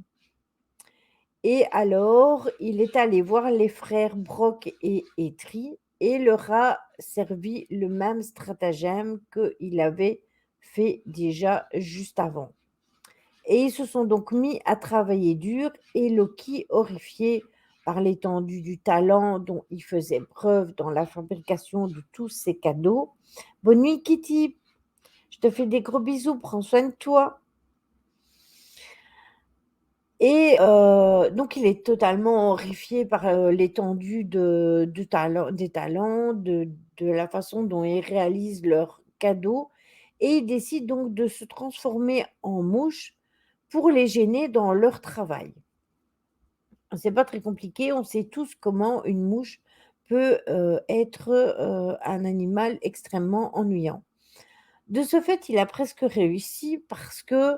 et alors il est allé voir les frères Brock et Eitri et leur a servi le même stratagème qu'il avait fait déjà juste avant. Et ils se sont donc mis à travailler dur et Loki, horrifié par l'étendue du talent dont il faisait preuve dans la fabrication de tous ces cadeaux. Bonne nuit Kitty, je te fais des gros bisous, prends soin de toi. Et donc il est totalement horrifié par, l'étendue des talents, de la façon dont ils réalisent leurs cadeaux et il décide donc de se transformer en mouche pour les gêner dans leur travail. C'est pas très compliqué, on sait tous comment une mouche peut, être, un animal extrêmement ennuyant. De ce fait, il a presque réussi parce que,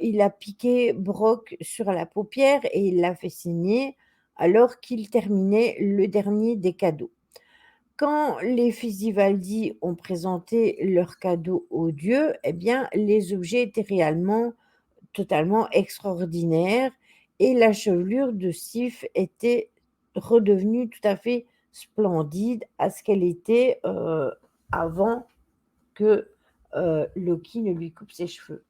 il a piqué Brock sur la paupière et il l'a fait saigner alors qu'il terminait le dernier des cadeaux. Quand les fils d'Ivaldi ont présenté leurs cadeaux aux dieux, eh bien, les objets étaient réellement totalement extraordinaires et la chevelure de Sif était redevenue tout à fait splendide à ce qu'elle était, avant que, Loki ne lui coupe ses cheveux.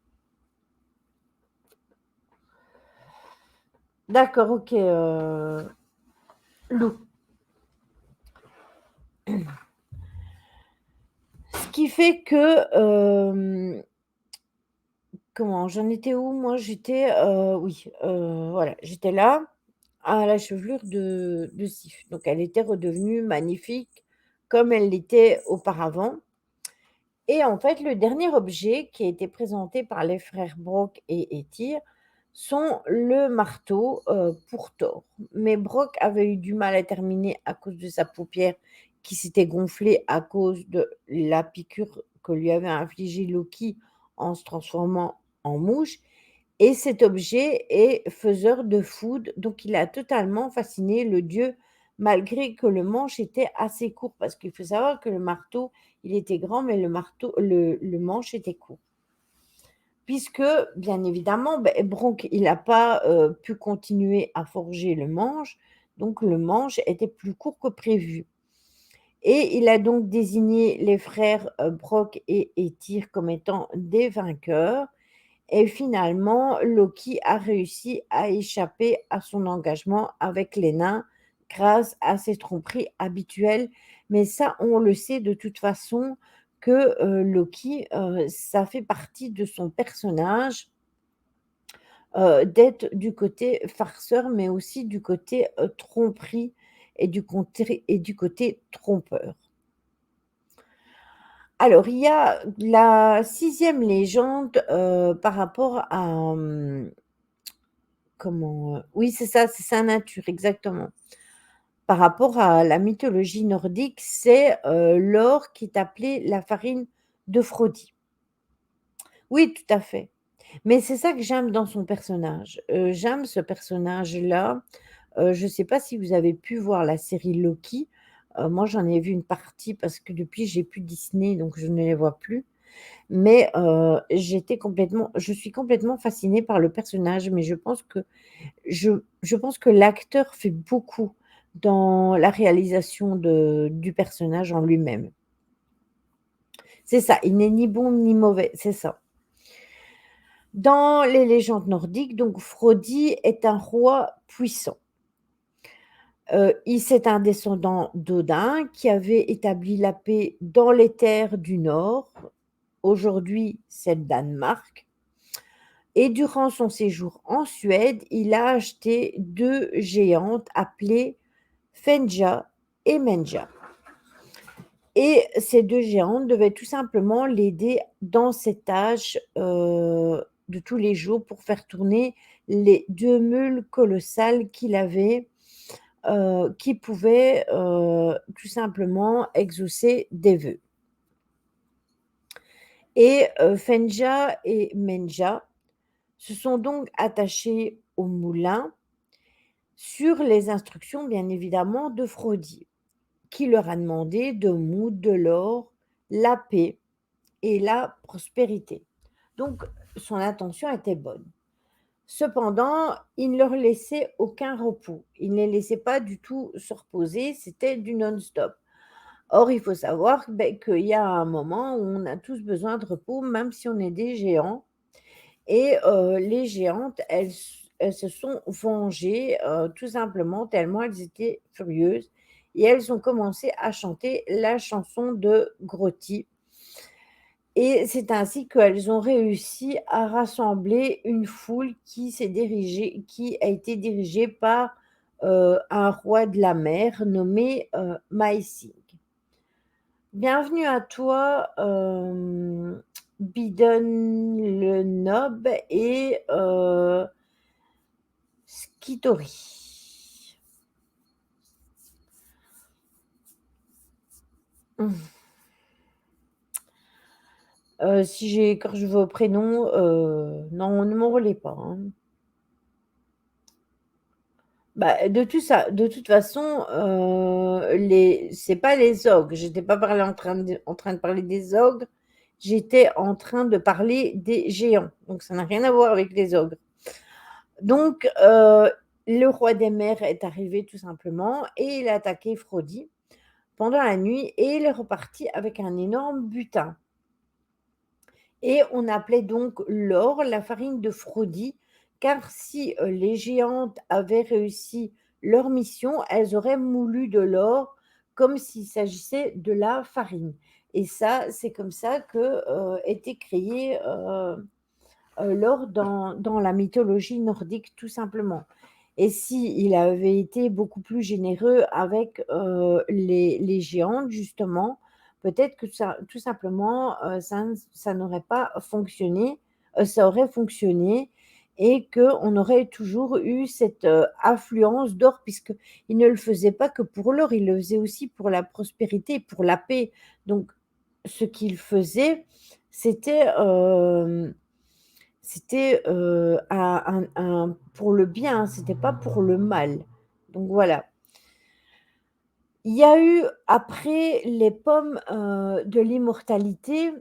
D'accord, OK, Lou. Ce qui fait que, comment? J'en étais où moi? J'étais, oui, voilà, j'étais là, à la chevelure de Sif. Donc elle était redevenue magnifique comme elle l'était auparavant et en fait, le dernier objet qui a été présenté par les frères Brock et Ettir sont le marteau, pour Thor. Mais Brock avait eu du mal à terminer à cause de sa paupière qui s'était gonflée à cause de la piqûre que lui avait infligée Loki en se transformant en mouche et cet objet est faiseur de foudre, donc il a totalement fasciné le dieu, malgré que le manche était assez court. Parce qu'il faut savoir que le marteau, il était grand, mais le manche était court. Puisque, bien évidemment, Bronk, il n'a pas pu continuer à forger le manche, donc le manche était plus court que prévu. Et il a donc désigné les frères Brock et Ettir comme étant des vainqueurs et finalement, Loki a réussi à échapper à son engagement avec les nains grâce à ses tromperies habituelles. Mais ça, on le sait de toute façon que Loki, ça fait partie de son personnage d'être du côté farceur, mais aussi du côté tromperie et du côté trompeur. Alors, il y a la sixième légende par rapport à, comment, oui, c'est sa nature, exactement. Par rapport à la mythologie nordique, c'est, l'or qui est appelé la farine d'Euphrodi. Oui, tout à fait. Mais c'est ça que j'aime dans son personnage. J'aime ce personnage-là. Je ne sais pas si vous avez pu voir la série Loki. Moi, j'en ai vu une partie parce que depuis, j'ai plus Disney, donc je ne les vois plus. Mais, je suis complètement fascinée par le personnage, mais je pense que l'acteur fait beaucoup dans la réalisation du personnage en lui-même. C'est ça, il n'est ni bon ni mauvais, c'est ça. Dans les légendes nordiques, donc Frodi est un roi puissant. C'est un descendant d'Odin qui avait établi la paix dans les terres du Nord. Aujourd'hui, c'est le Danemark. Et durant son séjour en Suède, il a acheté 2 géantes appelées Fenja et Menja. Et ces 2 géantes devaient tout simplement l'aider dans ses tâches, de tous les jours pour faire tourner les 2 meules colossales qu'il avait, qui pouvaient, tout simplement exaucer des vœux. Et Fenja et Menja se sont donc attachés au moulin sur les instructions, bien évidemment, de Frodi, qui leur a demandé de moudre de l'or, la paix et la prospérité. Donc, son intention était bonne. Cependant, il ne leur laissait aucun repos. Il ne les laissait pas du tout se reposer, c'était du non-stop. Or, il faut savoir qu'il y a un moment où on a tous besoin de repos, même si on est des géants. Et les géantes, elles se sont vengées, tout simplement tellement elles étaient furieuses et elles ont commencé à chanter la chanson de Groti et c'est ainsi qu'elles ont réussi à rassembler une foule qui a été dirigée par, un roi de la mer nommé, Maïsig. Bienvenue à toi, Bidon le Nob et Skitori. Mmh. Si j'écorche vos prénoms, non, ne m'en voulez pas, hein. Bah, de toute façon, les c'est pas les ogres. J'étais pas parlé en train de parler des ogres, j'étais en train de parler des géants, donc ça n'a rien à voir avec les ogres. Donc, le roi des mers est arrivé tout simplement et il a attaqué Frodi pendant la nuit et il est reparti avec un énorme butin. Et on appelait donc l'or la farine de Frodi, car si les géantes avaient réussi leur mission, elles auraient moulu de l'or comme s'il s'agissait de la farine. et ça, c'est comme ça que, était créé, l'or dans la mythologie nordique, tout simplement. Et si il avait été beaucoup plus généreux avec, les géantes justement, peut-être que ça tout simplement, ça n'aurait pas fonctionné, ça aurait fonctionné et qu'on aurait toujours eu cette, affluence d'or puisqu'il ne le faisait pas que pour l'or, il le faisait aussi pour la prospérité, pour la paix. Donc ce qu'il faisait, c'était, un pour le bien, hein, c'était pas pour le mal. Donc voilà. Il y a eu après les pommes, de l'immortalité,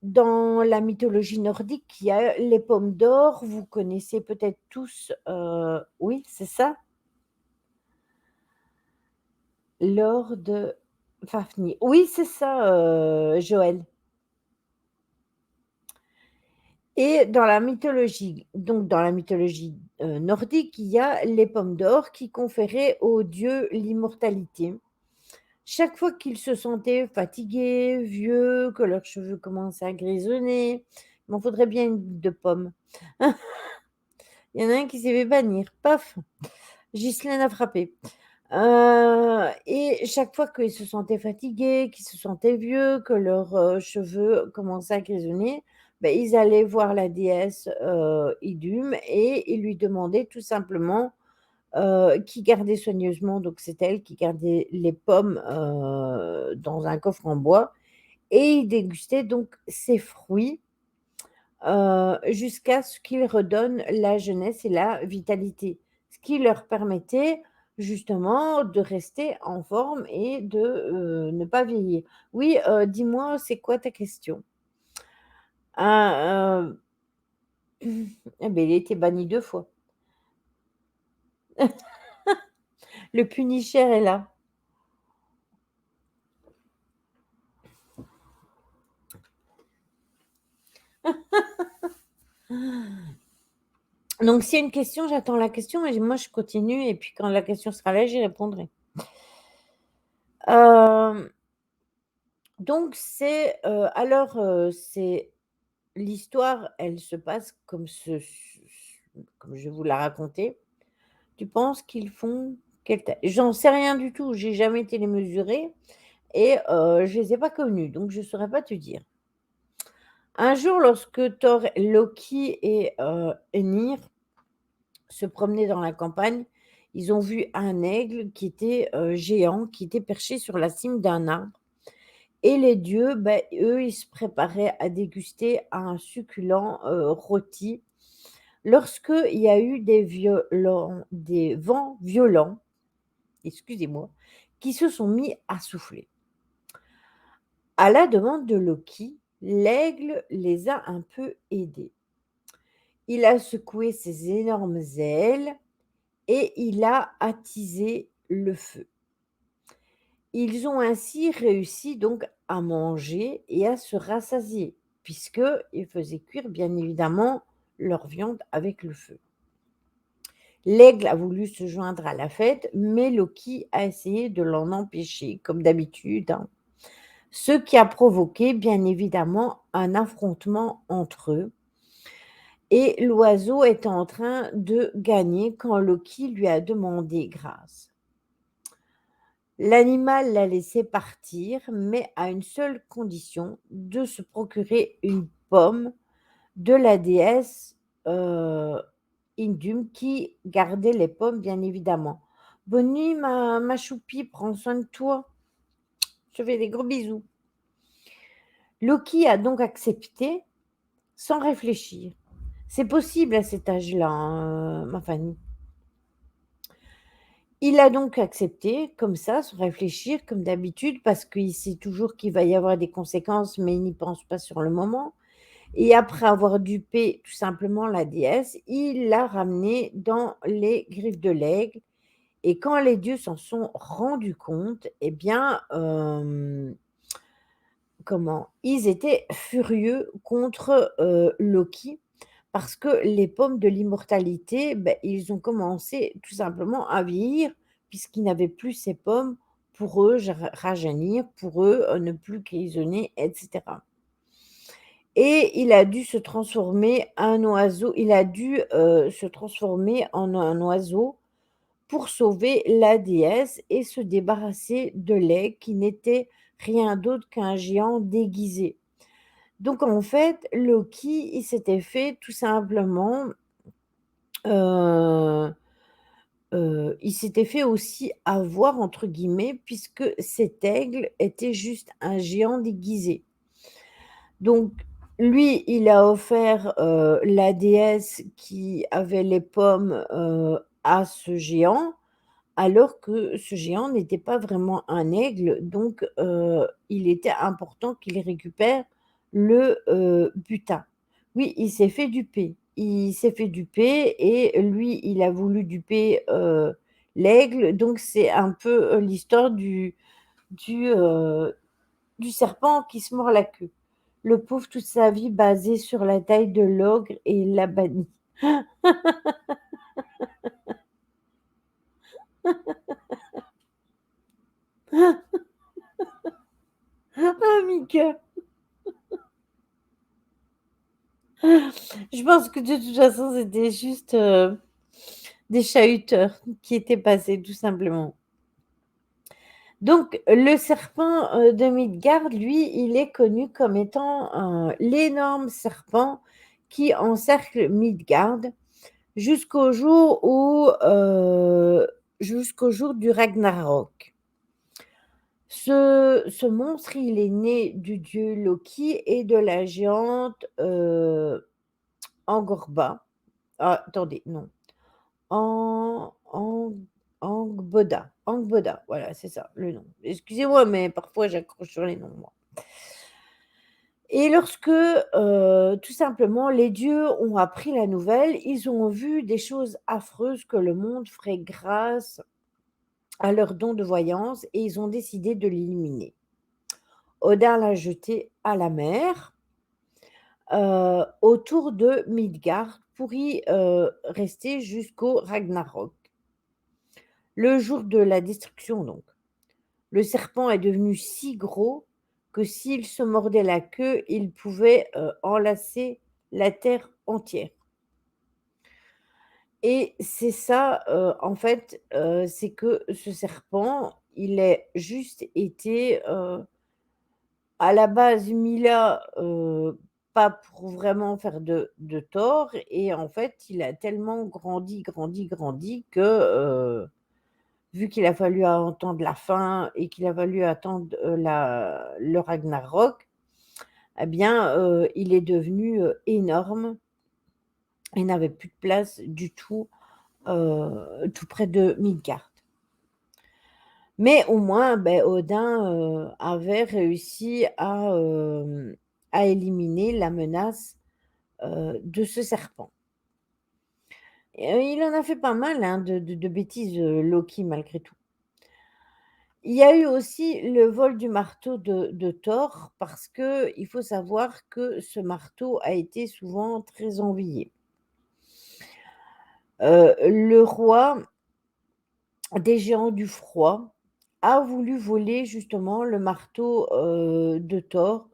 dans la mythologie nordique, il y a les pommes d'or, vous connaissez peut-être tous, oui, c'est ça? L'or de Fafnir. Oui, c'est ça, Joël. Et dans la mythologie, nordique, il y a les pommes d'or qui conféraient aux dieux l'immortalité. Chaque fois qu'ils se sentaient fatigués, vieux, que leurs cheveux commençaient à grisonner, il m'en faudrait bien une de pommes. Il y en a un qui s'est fait bannir, paf, Ghislaine a frappé. Et chaque fois qu'ils se sentaient fatigués, qu'ils se sentaient vieux, que leurs, cheveux commençaient à grisonner, beh, ils allaient voir la déesse, Idun et ils lui demandaient tout simplement, qui gardait soigneusement, donc c'est elle qui gardait les pommes, dans un coffre en bois et ils dégustaient donc ces fruits, jusqu'à ce qu'ils redonnent la jeunesse et la vitalité. Ce qui leur permettait justement de rester en forme et de, ne pas vieillir. Oui, dis-moi, c'est quoi ta question? Ah, eh beh, il a été banni 2 fois. Le Punisher est là. Donc s'il y a une question, j'attends la question et moi je continue et puis quand la question sera là, j'y répondrai. Hem, donc c'est l'histoire, elle se passe comme je vais vous la raconter. Tu penses qu'ils font quelle taille? J'en sais rien du tout, j'ai jamais été les mesurer et je les ai pas connus, donc je saurais pas te dire. Un jour, lorsque Thor, Loki et Ynir se promenaient dans la campagne, ils ont vu un aigle qui était, géant, qui était perché sur la cime d'un arbre et les dieux, bah, eux, ils se préparaient à déguster un succulent, rôti lorsqu'il y a eu des vents violents, excusez-moi, qui se sont mis à souffler. À la demande de Loki, l'aigle les a un peu aidés. Il a secoué ses énormes ailes et il a attisé le feu. Ils ont ainsi réussi donc à manger et à se rassasier, puisqu'ils faisaient cuire bien évidemment leur viande avec le feu. L'aigle a voulu se joindre à la fête, mais Loki a essayé de l'en empêcher, comme d'habitude, hein. Ce qui a provoqué bien évidemment un affrontement entre eux et l'oiseau était en train de gagner quand Loki lui a demandé grâce. L'animal l'a laissé partir, mais à une seule condition, de se procurer une pomme de la déesse, Indum qui gardait les pommes bien évidemment. «Bonne nuit ma choupie, prends soin de toi. Je te fais des gros bisous». Loki a donc accepté sans réfléchir. C'est possible à cet âge-là, hein, ma Fanny. Il a donc accepté comme ça, sans réfléchir, comme d'habitude, parce qu'il sait toujours qu'il va y avoir des conséquences, mais il n'y pense pas sur le moment. Et après avoir dupé tout simplement la déesse, il l'a ramenée dans les griffes de l'aigle. Et quand les dieux s'en sont rendus compte, eh bien, comment? Ils étaient furieux contre, Loki parce que les pommes de l'immortalité, beh, ils ont commencé tout simplement à vieillir puisqu'ils n'avaient plus ces pommes pour eux, rajeunir, pour eux, ne plus grisonner et cetera et il a dû, se transformer en un oiseau pour sauver la déesse et se débarrasser de Lê qui n'était rien d'autre qu'un géant déguisé. Donc en fait, Loki, il s'était fait tout simplement, heu il s'était fait aussi «avoir» entre guillemets puisque cet aigle était juste un géant déguisé. Donc lui, il a offert, la déesse qui avait les pommes, à ce géant, alors que ce géant n'était pas vraiment un aigle, donc il était important qu'il récupère le, butin. Oui, il s'est fait duper. Il s'est fait duper et lui, il a voulu duper, l'aigle, donc c'est un peu, l'histoire du, heu, du serpent qui se mord la queue. Le pauvre, toute sa vie basée sur la taille de l'ogre et il l'a banni. Ah Mika! Je pense que de toute façon, c'était juste, des chahuteurs qui étaient passés tout simplement. Donc le serpent, de Midgard, lui, il est connu comme étant, l'énorme serpent qui encercle Midgard jusqu'au jour où, jusqu'au jour du Ragnarok. Ce monstre, il est né du dieu Loki et de la géante, Angorba. Ah, attendez, non. An Ang Angboda, voilà, c'est ça le nom. Excusez-moi, mais parfois j'accroche sur les noms, moi. Et lorsque, tout simplement les dieux ont appris la nouvelle, ils ont vu des choses affreuses que le monde ferait grâce à leur don de voyance et ils ont décidé de l'éliminer. Odin l'a jeté à la mer, autour de Midgard pour y, rester jusqu'au Ragnarok. Le jour de la destruction donc. Le serpent est devenu si gros que s'il se mordait la queue, il pouvait, enlacer la terre entière et c'est ça, en fait, c'est que ce serpent, il est juste été, à la base mis là, pas pour vraiment faire de tort et en fait, il a tellement grandi, grandi, grandi que, vu qu'il a fallu attendre la fin et qu'il a fallu attendre, la le Ragnarok, eh bien, il est devenu, énorme et n'avait plus de place du tout près de Midgard. Mais au moins, beh, Odin, avait réussi à éliminer la menace, de ce serpent. Et il en a fait pas mal, hein, de bêtises, Loki, malgré tout. Il y a eu aussi le vol du marteau de Thor parce qu'il faut savoir que ce marteau a été souvent très envié. Le roi des géants du froid a voulu voler justement le marteau, de Thor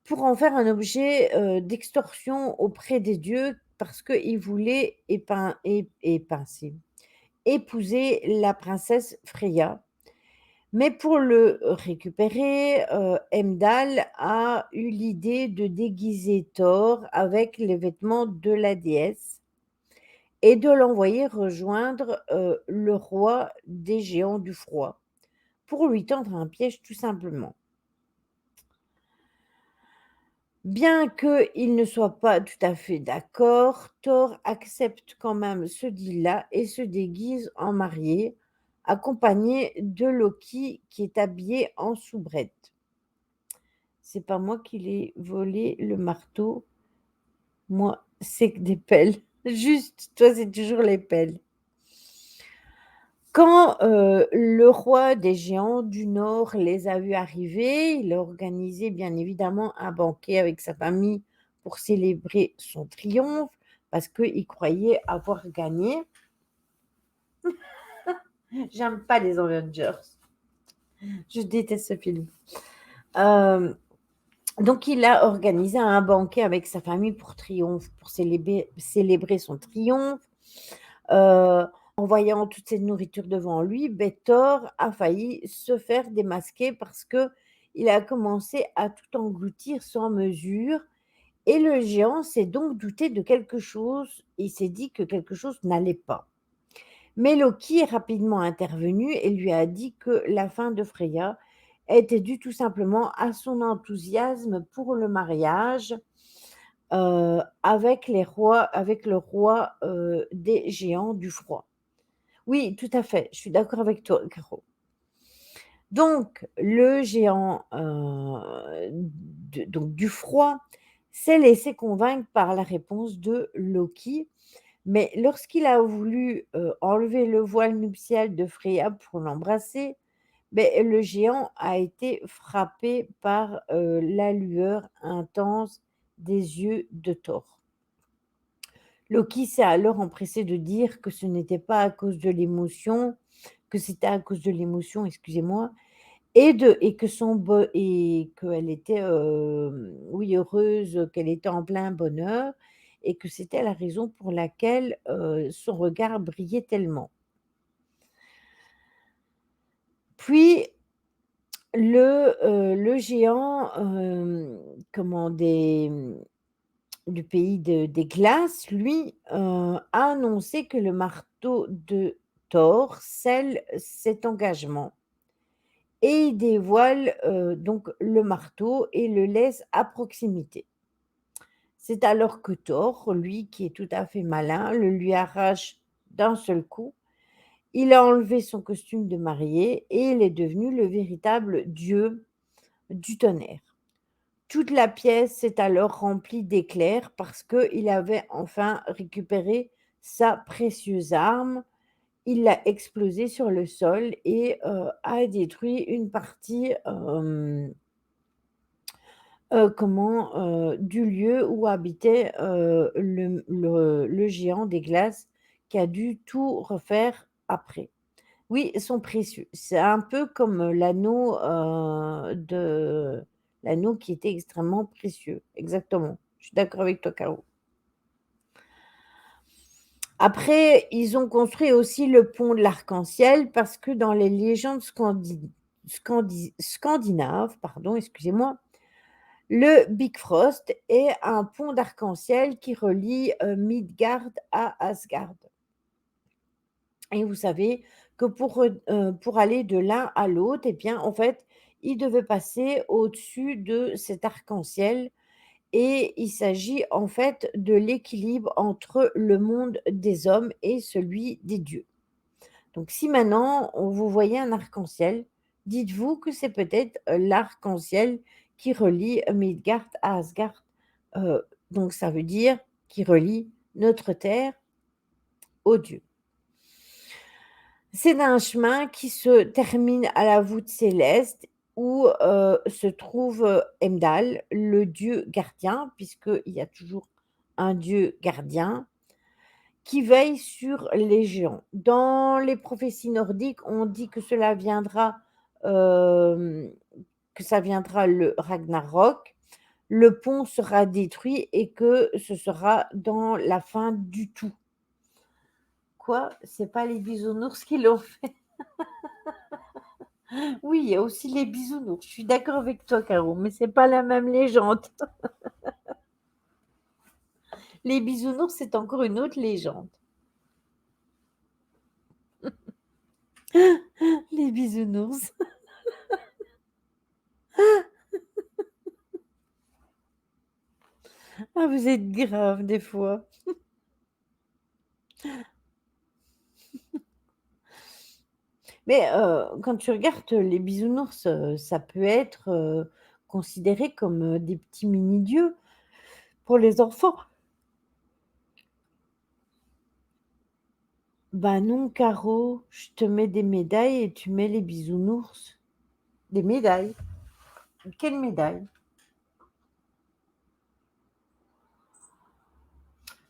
pour en faire un objet, d'extorsion auprès des dieux parce qu'il voulait épouser la princesse Freya. Mais pour le récupérer, Heimdall a eu l'idée de déguiser Thor avec les vêtements de la déesse et de l'envoyer rejoindre, le roi des géants du froid, pour lui tendre un piège tout simplement. Bien qu'il ne soit pas tout à fait d'accord, Thor accepte quand même ce deal-là et se déguise en marié, accompagné de Loki qui est habillé en soubrette. C'est pas moi qui l'ai volé le marteau, moi c'est que des pelles. Juste, toi c'est toujours les pelles. Quand, le roi des géants du Nord les a vus arriver, il a organisé bien évidemment un banquet avec sa famille pour célébrer son triomphe parce qu'il croyait avoir gagné. J'aime pas les Avengers. Je déteste ce film. Hem, donc il a organisé un banquet avec sa famille pour célébrer son triomphe. Heu, En voyant toute cette nourriture devant lui, Thor a failli se faire démasquer parce que il a commencé à tout engloutir sans mesure et le géant s'est donc douté de quelque chose. Il s'est dit que quelque chose n'allait pas. Mais Loki est rapidement intervenu et lui a dit que la fin de Freya était due tout simplement à son enthousiasme pour le mariage, avec le roi, des géants du froid. Oui, tout à fait, je suis d'accord avec toi, Caro. Donc le géant, du froid s'est laissé convaincre par la réponse de Loki, mais lorsqu'il a voulu, enlever le voile nuptial de Freya pour l'embrasser, beh, le géant a été frappé par, la lueur intense des yeux de Thor. Loki s'est alors empressé de dire que ce n'était pas à cause de l'émotion, que c'était à cause de l'émotion, excusez-moi, et que son bo et qu'elle était, oui, heureuse, qu'elle était en plein bonheur et que c'était la raison pour laquelle, son regard brillait tellement. Puis le géant, comment du pays des glaces, lui, a annoncé que le marteau de Thor scelle cet engagement et il dévoile, donc le marteau et le laisse à proximité. C'est alors que Thor, lui qui est tout à fait malin, le lui arrache d'un seul coup. Il a enlevé son costume de mariée et il est devenu le véritable dieu du tonnerre. Toute la pièce s'est alors remplie d'éclairs parce qu'il avait enfin récupéré sa précieuse arme. Il l'a explosée sur le sol et a détruit une partie, du lieu où habitait, le géant des glaces qui a dû tout refaire après. Oui, ils sont précieux. C'est un peu comme, l'anneau qui était extrêmement précieux. Exactement. Je suis d'accord avec toi, Caro. Après, ils ont construit aussi le pont de l'Arc-en-Ciel parce que dans les légendes scandinaves, pardon, excusez-moi, le Bifrost est un pont d'arc-en-ciel qui relie, Midgard à Asgard. Et vous savez que pour aller de l'un à l'autre, eh bien, en fait, il devait passer au-dessus de cet arc-en-ciel et il s'agit, en fait, de l'équilibre entre le monde des hommes et celui des dieux. Donc si maintenant vous voyez un arc-en-ciel, dites-vous que c'est peut-être, l'arc-en-ciel qui relie Midgard à Asgard. Donc ça veut dire qui relie notre terre aux dieux. C'est un chemin qui se termine à la voûte céleste où, se trouve, Heimdall, le dieu gardien, puisqu'il y a toujours un dieu gardien qui veille sur les géants. Dans les prophéties nordiques, on dit que hem, que ça viendra le Ragnarok, le pont sera détruit et que ce sera dans la fin du tout. Quoi? C'est pas les bisounours qui l'ont fait? Oui, il y a aussi les bisounours. Je suis d'accord avec toi, Caro, mais c'est pas la même légende. Les bisounours, c'est encore une autre légende. Les bisounours. Ah, vous êtes grave des fois. Mais, quand tu regardes, les bisounours, ça peut être, considéré comme, des petits mini-dieux pour les enfants. Bah non, Caro, je te mets des médailles et tu mets les bisounours. Des médailles. Quelle médaille?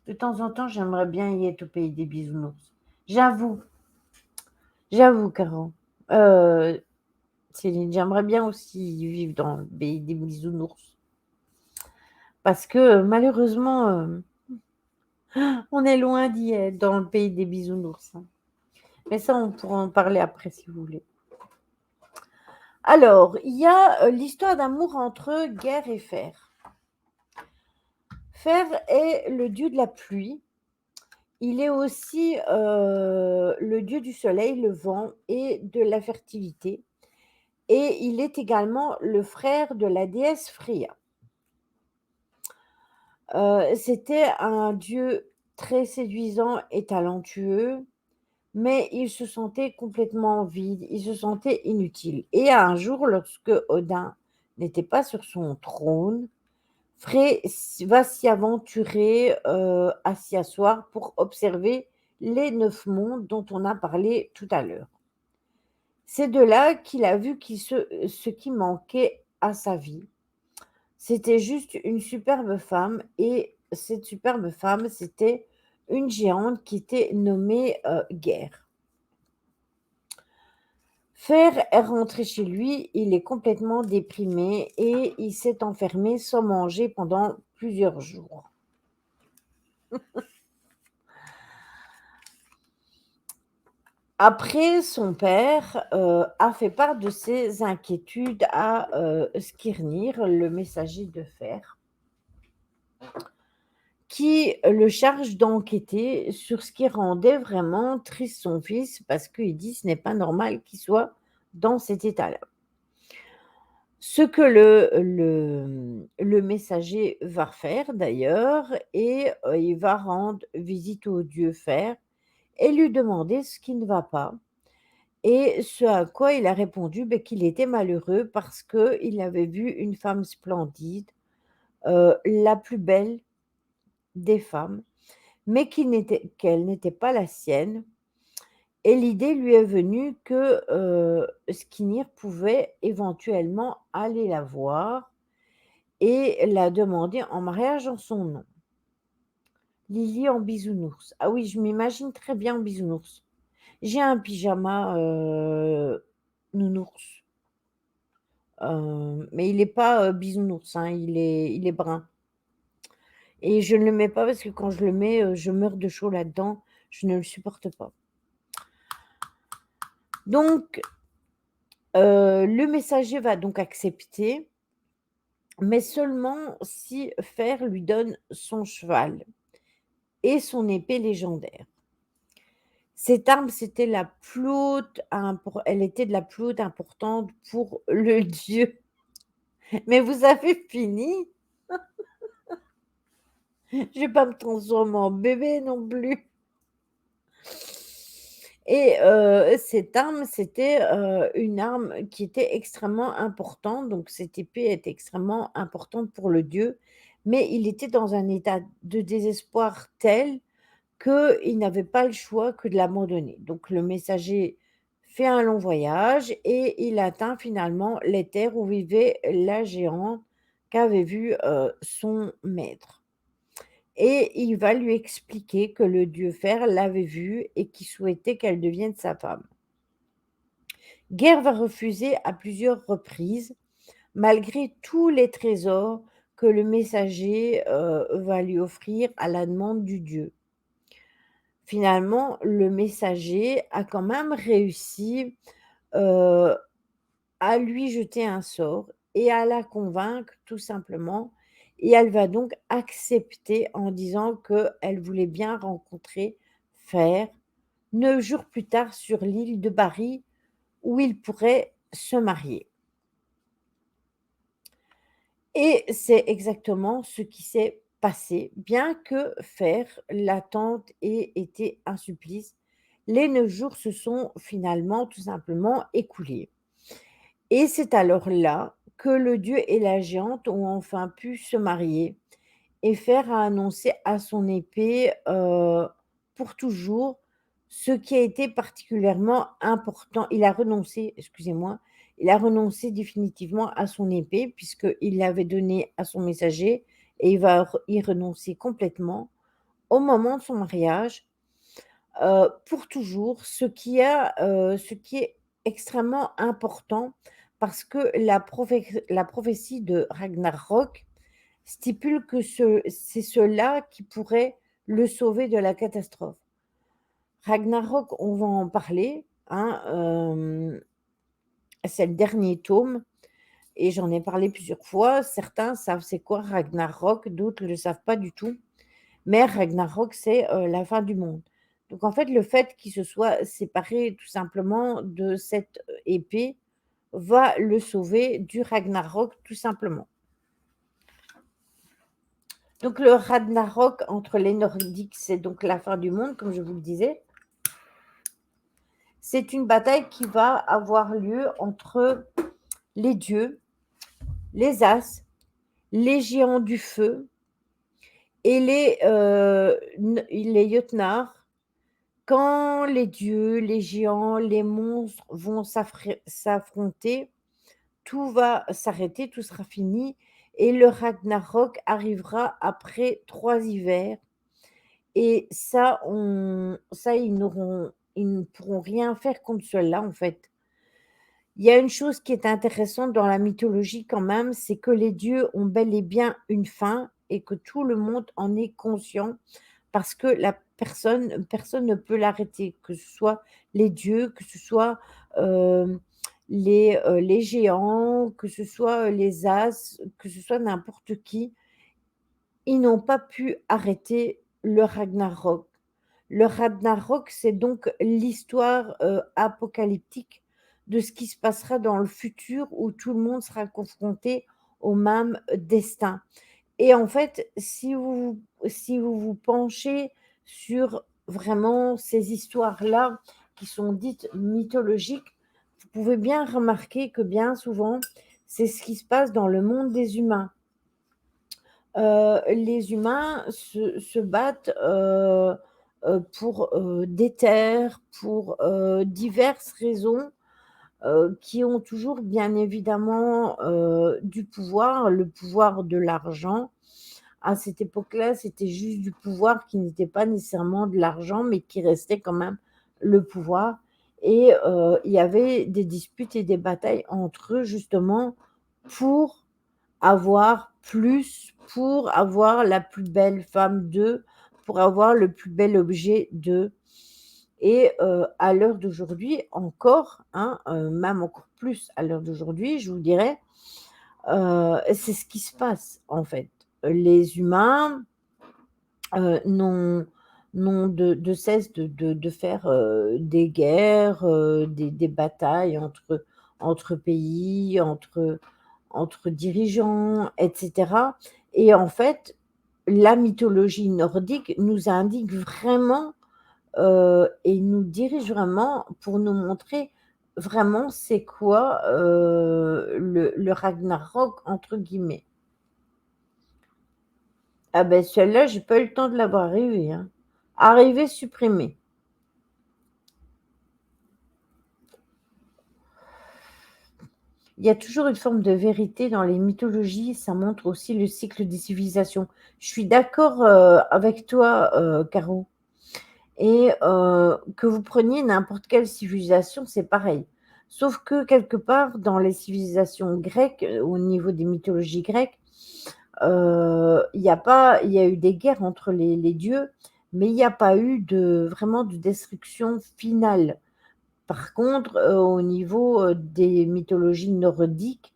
De temps en temps, j'aimerais bien y être au pays des bisounours. J'avoue, j'avoue, Caro. Heu, Céline, j'aimerais bien aussi vivre dans le pays des bisounours parce que malheureusement, on est loin d'y être dans le pays des bisounours, hein. Mais ça, on pourra en parler après si vous voulez. Alors, il y a, l'histoire d'amour entre Guerre et Fer. Fer est le dieu de la pluie. Il est aussi, le dieu du soleil, le vent et de la fertilité et il est également le frère de la déesse Freya. C'était un dieu très séduisant et talentueux, mais il se sentait complètement vide, il se sentait inutile et un jour, lorsque Odin n'était pas sur son trône, Frey va s'y aventurer, à s'y asseoir pour observer les 9 mondes dont on a parlé tout à l'heure. C'est de là qu'il a vu ce qui manquait à sa vie. C'était juste une superbe femme et cette superbe femme, c'était une géante qui était nommée, Guerre. Fer est rentré chez lui, il est complètement déprimé et il s'est enfermé sans manger pendant plusieurs jours. Après, son père, a fait part de ses inquiétudes à, Skirnir, le messager de Fer, qui le charge d'enquêter sur ce qui rendait vraiment triste son fils parce qu'il dit: «Ce n'est pas normal qu'il soit dans cet état-là». Ce que le messager va faire d'ailleurs et il va rendre visite au dieu Fer et lui demander ce qui ne va pas. Et ce à quoi il a répondu, qu'il était malheureux parce qu'il avait vu une femme splendide, la plus belle des femmes, mais qu'elle n'était pas la sienne et l'idée lui est venue que, Skirnir pouvait éventuellement aller la voir et la demander en mariage en son nom. Lily en bisounours. Ah oui, je m'imagine très bien en bisounours. J'ai un pyjama, nounours. Mais il est pas, bisounours, hein, il est brun et je ne le mets pas parce que quand je le mets, je meurs de chaud là-dedans, je ne le supporte pas. Donc le messager va donc accepter, mais seulement si Fer lui donne son cheval et son épée légendaire. Cette arme, c'était la plus haute impor elle était de la plus haute importante pour le dieu. Mais vous avez fini? Je vais pas me transformer en bébé non plus. Et cette arme, c'était, une arme qui était extrêmement importante, donc cette épée est extrêmement importante pour le dieu, mais il était dans un état de désespoir tel qu'il n'avait pas le choix que de l'abandonner. Donc le messager fait un long voyage et il atteint finalement les terres où vivait la géante qu'avait vue, son maître. Et il va lui expliquer que le dieu Fer l'avait vue et qu'il souhaitait qu'elle devienne sa femme. Guerre va refuser à plusieurs reprises, malgré tous les trésors que le messager, va lui offrir à la demande du dieu. Finalement, le messager a quand même réussi, heu, à lui jeter un sort et à la convaincre tout simplement et elle va donc accepter en disant qu'elle voulait bien rencontrer Fer 9 jours plus tard sur l'île de Barry où ils pourraient se marier. Et c'est exactement ce qui s'est passé, bien que faire l'attente ait été un supplice. Les 9 jours se sont finalement tout simplement écoulés. Et c'est alors là que le dieu et la géante ont enfin pu se marier et Fer a annoncé à son épée, pour toujours, ce qui a été particulièrement important. Il a renoncé, excusez-moi, il a renoncé définitivement à son épée puisqu'il l'avait donnée à son messager et il va y renoncer complètement au moment de son mariage, pour toujours, ce qui est extrêmement important parce que la prophétie de Ragnarok stipule que c'est cela qui pourrait le sauver de la catastrophe. Ragnarok, on va en parler, hein, c'est le dernier tome et j'en ai parlé plusieurs fois. Certains savent c'est quoi Ragnarok, d'autres ne le savent pas du tout. Mais Ragnarok, c'est, la fin du monde. Donc en fait, le fait qu'il se soit séparé tout simplement de cette, épée va le sauver du Ragnarok tout simplement. Donc le Ragnarok entre les Nordiques, c'est donc la fin du monde, comme je vous le disais. C'est une bataille qui va avoir lieu entre les dieux, les As, les géants du feu et les Jötnar. Quand les dieux, les géants, les monstres vont s'affronter, tout va s'arrêter, tout sera fini et le Ragnarok arrivera après 3 hivers et ça ils ne pourront rien faire contre cela, en fait. Il y a une chose qui est intéressante dans la mythologie quand même, c'est que les dieux ont bel et bien une fin et que tout le monde en est conscient parce que la personne ne peut l'arrêter, que ce soit les dieux, que ce soit, les géants, que ce soit, les as, que ce soit n'importe qui. Ils n'ont pas pu arrêter le Ragnarok. Le Ragnarok, c'est donc l'histoire, apocalyptique de ce qui se passera dans le futur où tout le monde sera confronté au même destin. Et en fait, si vous vous penchez sur vraiment ces histoires-là qui sont dites mythologiques, vous pouvez bien remarquer que bien souvent, c'est ce qui se passe dans le monde des humains. Les humains se battent, pour, des terres, pour, diverses raisons, qui ont toujours bien évidemment, du pouvoir, le pouvoir de l'argent. À cette époque-là, c'était juste du pouvoir qui n'était pas nécessairement de l'argent, mais qui restait quand même le pouvoir et il y avait des disputes et des batailles entre eux justement pour avoir plus, pour avoir la plus belle femme d'eux, pour avoir le plus bel objet d'eux et à l'heure d'aujourd'hui encore, hein, même encore plus à l'heure d'aujourd'hui, je vous dirais, c'est ce qui se passe en fait. Les humains, n'ont de cesse de faire, des guerres, des batailles entre pays, entre dirigeants et cetera et en fait, la mythologie nordique nous indique vraiment, et nous dirige vraiment pour nous montrer vraiment c'est quoi, le «Ragnarok» entre guillemets. Ah ben celle-là, j'ai pas eu le temps de la voir arriver, hein. Arriver, supprimer. Il y a toujours une forme de vérité dans les mythologies, ça montre aussi le cycle des civilisations. Je suis d'accord, avec toi, Caro et que vous preniez n'importe quelle civilisation, c'est pareil. Sauf que quelque part dans les civilisations grecques, au niveau des mythologies grecques, il y a eu des guerres entre les dieux, mais il y a pas eu vraiment de destruction finale. Par contre, au niveau, des mythologies nordiques,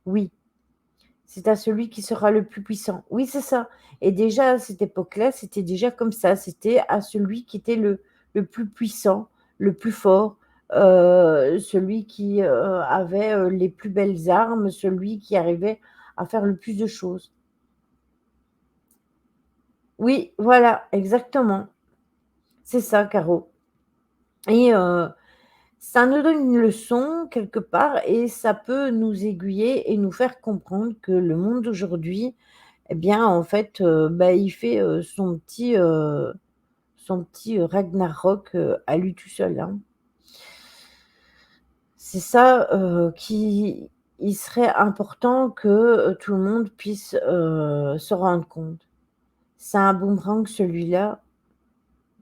oui, c'est à celui qui sera le plus puissant. Oui, c'est ça et déjà à cette époque-là, c'était déjà comme ça. C'était à celui qui était le plus puissant, le plus fort, celui qui, avait, les plus belles armes, celui qui arrivait à faire le plus de choses. Oui, voilà, exactement. C'est ça, Caro et ça nous donne une leçon quelque part et ça peut nous aiguiller et nous faire comprendre que le monde d'aujourd'hui, eh bien, en fait, bah, il fait, son petit Ragnarok, à lui tout seul, hein. C'est ça, qui il serait important que, tout le monde puisse, se rendre compte. C'est un boomerang celui-là,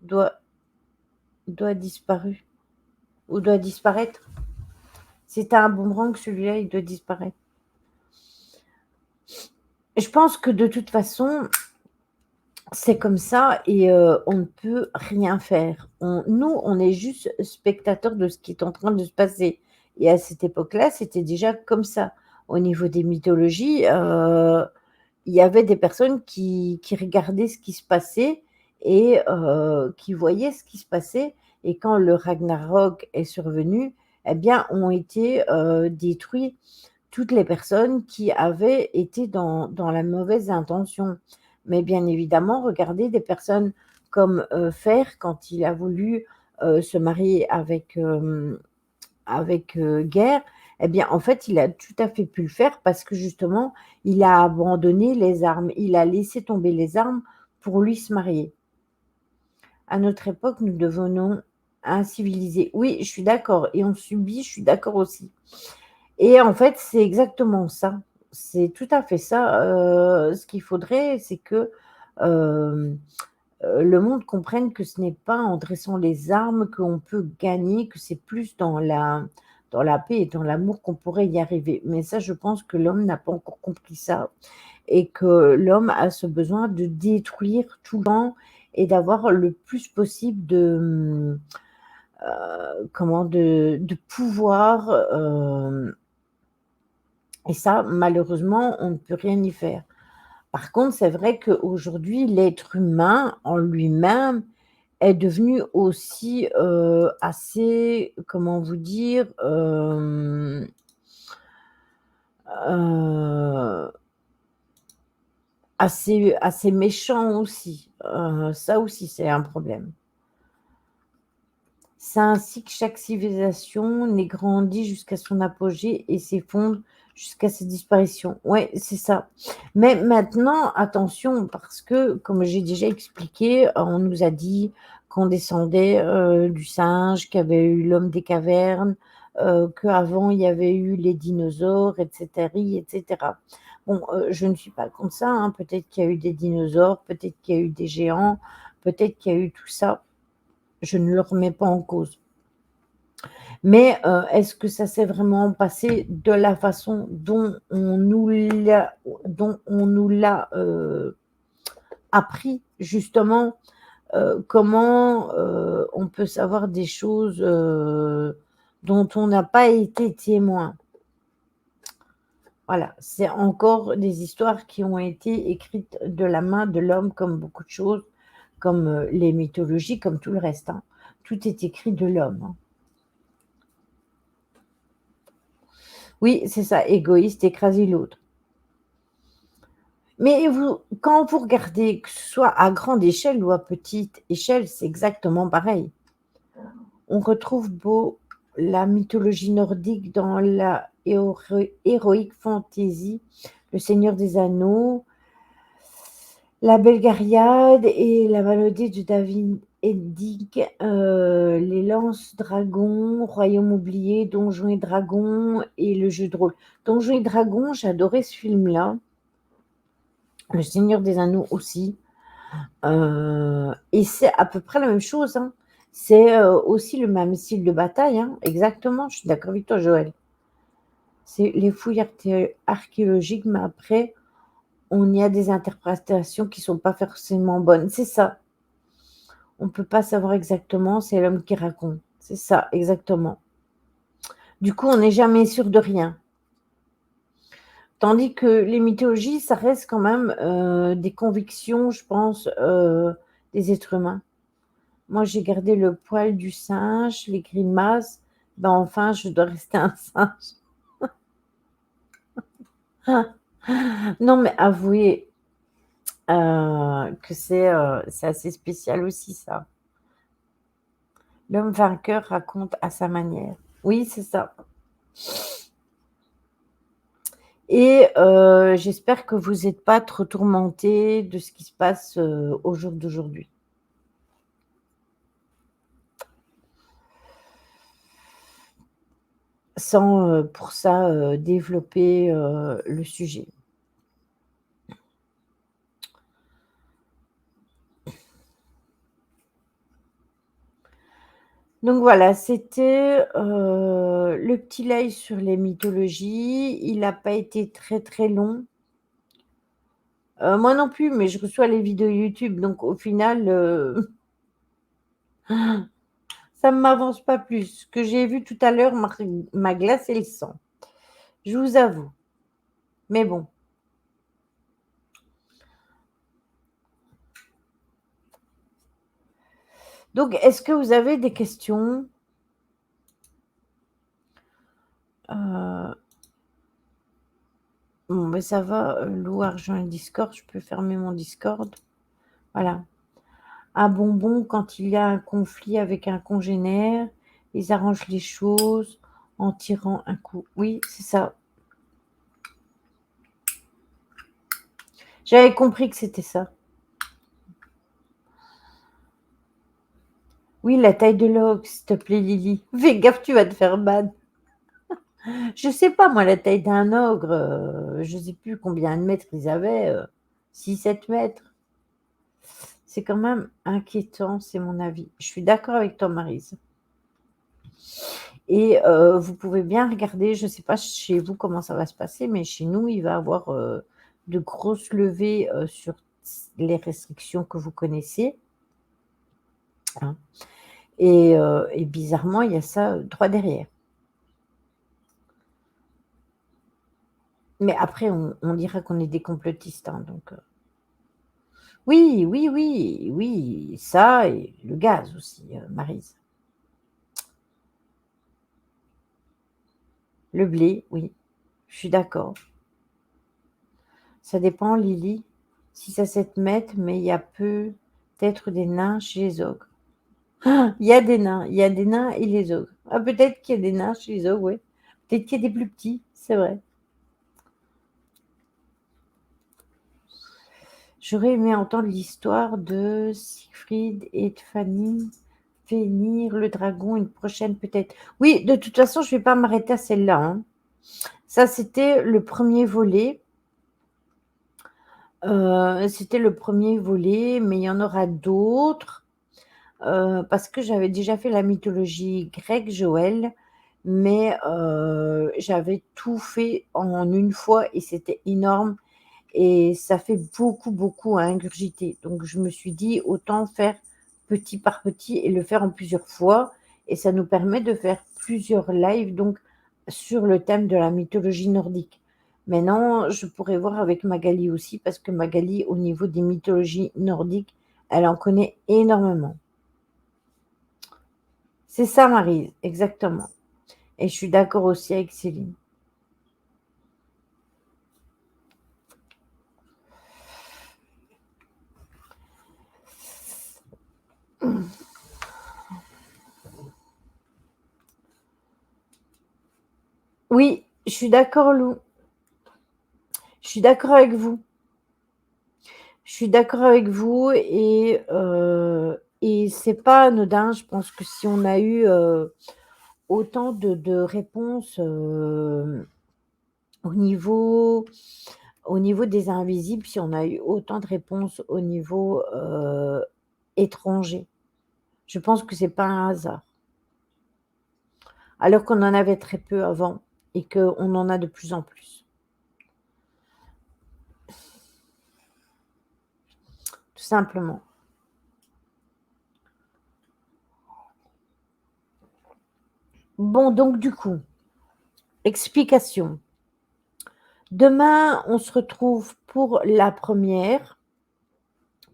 doit doit disparu ou doit disparaître. C'est un boomerang, celui-là, il doit disparaître. Je pense que de toute façon, c'est comme ça et on ne peut rien faire. On est juste spectateurs de ce qui est en train de se passer et à cette époque-là, c'était déjà comme ça. Au niveau des mythologies, il y avait des personnes qui regardaient ce qui se passait et qui voyaient ce qui se passait et quand le Ragnarok est survenu, eh bien, ont été, détruits toutes les personnes qui avaient été dans la mauvaise intention. Mais bien évidemment, regardez des personnes comme, Fer quand il a voulu, se marier avec, Guerre, eh bien, en fait, il a tout à fait pu le faire parce que justement, il a abandonné les armes. Il a laissé tomber les armes pour lui se marier. À notre époque, nous devenons incivilisés. Oui, je suis d'accord et on subit, je suis d'accord aussi. Et en fait, c'est exactement ça. C'est tout à fait ça, ce qu'il faudrait, c'est que, hem, le monde comprenne que ce n'est pas en dressant les armes qu'on peut gagner, que c'est plus dans la paix et dans l'amour qu'on pourrait y arriver. Mais ça, je pense que l'homme n'a pas encore compris ça et que l'homme a ce besoin de détruire tout le temps et d'avoir le plus possible comment? De pouvoir, et ça, malheureusement, on ne peut rien y faire. Par contre, c'est vrai qu'aujourd'hui, l'être humain en lui-même est devenu aussi, assez, comment vous dire? Heu, assez méchant aussi. Ça aussi, c'est un problème. C'est ainsi que chaque civilisation naît, grandit jusqu'à son apogée et s'effondre jusqu'à sa disparition. Ouais, c'est ça. Mais maintenant, attention, parce que, comme j'ai déjà expliqué, on nous a dit qu'on descendait, du singe, qu'il y avait eu l'homme des cavernes, qu'avant il y avait eu les dinosaures et cetera. Bon, je ne suis pas contre ça, hein. Peut-être qu'il y a eu des dinosaures, peut-être qu'il y a eu des géants, peut-être qu'il y a eu tout ça. Je ne le remets pas en cause. Mais, est-ce que ça s'est vraiment passé de la façon dont on nous l'a appris justement? Comment, on peut savoir des choses, dont on n'a pas été témoin? Voilà, c'est encore des histoires qui ont été écrites de la main de l'homme comme beaucoup de choses, comme, les mythologies, comme tout le reste, hein. Tout est écrit de l'homme, hein. Oui, c'est ça, égoïste, écraser l'autre. Mais vous quand vous regardez, que ce soit à grande échelle ou à petite échelle, c'est exactement pareil. On retrouve la mythologie nordique dans la heroic fantasy, Le Seigneur des Anneaux, La Belgariade et la Mélodie de David Eddig, Les Lances-Dragons, Royaume oublié, Donjons et Dragons et le jeu de rôle. Donjons et Dragons, j'ai adoré ce film-là. Le Seigneur des Anneaux aussi, et c'est à peu près la même chose, hein. C'est, aussi le même style de bataille, hein. Exactement, je suis d'accord avec toi, Joël. C'est les fouilles archéologiques, mais après, on y a des interprétations qui sont pas forcément bonnes. C'est ça, on peut pas savoir exactement, c'est l'homme qui raconte. C'est ça, exactement. Du coup, on n'est jamais sûr de rien. Tandis que les mythologies, ça reste quand même, des convictions, je pense, des êtres humains. Moi, j'ai gardé le poil du singe, les grimaces, ben, enfin, je dois rester un singe. Non, mais avouez, que c'est assez spécial aussi ça. L'homme vainqueur raconte à sa manière. Oui, c'est ça et j'espère que vous êtes pas trop tourmentés de ce qui se passe, au jour d'aujourd'hui. Sans, pour ça, développer, le sujet. Donc voilà, c'était, le petit live sur les mythologies. Il n'a pas été très, très long. Moi non plus, mais je reçois les vidéos YouTube, donc au final, ça ne m'avance pas plus. Ce que j'ai vu tout à l'heure m'a glacé le sang, je vous avoue. Mais bon. Donc est-ce que vous avez des questions? Heu, bon, ben ça va, loup, argent et Discord, je peux fermer mon Discord. Voilà. Un bonbon, quand il y a un conflit avec un congénère, ils arrangent les choses en tirant un coup. Oui, c'est ça. J'avais compris que c'était ça. Oui, la taille de l'ogre, s'il te plaît, Lily. Fais gaffe, tu vas te faire ban. Je sais pas moi la taille d'un ogre, je sais plus combien de mètres ils avaient, 6-7 mètres. C'est quand même inquiétant, c'est mon avis. Je suis d'accord avec toi, Maryse. Et vous pouvez bien regarder, je sais pas chez vous comment ça va se passer, mais chez nous, il va y avoir, de grosses levées, sur les restrictions que vous connaissez, hein, et bizarrement, il y a ça, droit derrière. Mais après on dira qu'on est des complotistes, hein, donc oui, oui, oui, oui, ça et le gaz aussi, Maryse. Le blé, oui, je suis d'accord. Ça dépend, Lily, 6 à 7 mètres, mais il y a peut-être des nains chez les ogres. Ah, il y a des nains et les ogres. Ah, peut-être qu'il y a des nains chez les ogres, oui. Peut-être qu'il y a des plus petits, c'est vrai. J'aurais aimé entendre l'histoire de Siegfried et de Fanny, Fenrir le dragon, une prochaine peut-être. Oui, de toute façon, je vais pas m'arrêter à celle-là, hein. Ça, c'était le premier volet, mais il y en aura d'autres, parce que j'avais déjà fait la mythologie grecque, Joël, mais j'avais tout fait en une fois et c'était énorme et ça fait beaucoup, beaucoup à ingurgiter. Donc je me suis dit: «Autant faire petit par petit et le faire en plusieurs fois» et ça nous permet de faire plusieurs lives donc sur le thème de la mythologie nordique. Maintenant, je pourrais voir avec Magali aussi parce que Magali, au niveau des mythologies nordiques, elle en connaît énormément. C'est ça, Maryse, exactement, et je suis d'accord aussi avec Céline. Oui, je suis d'accord, Lou. Je suis d'accord avec vous. Je suis d'accord avec vous et c'est pas anodin. Je pense que si on a eu, autant de réponses, au niveau au niveau des invisibles, si on a eu autant de réponses au niveau, étranger, je pense que c'est pas un hasard. Alors qu'on en avait très peu avant et qu'on en a de plus en plus, tout simplement. Bon donc du coup, explication. Demain, on se retrouve pour la première,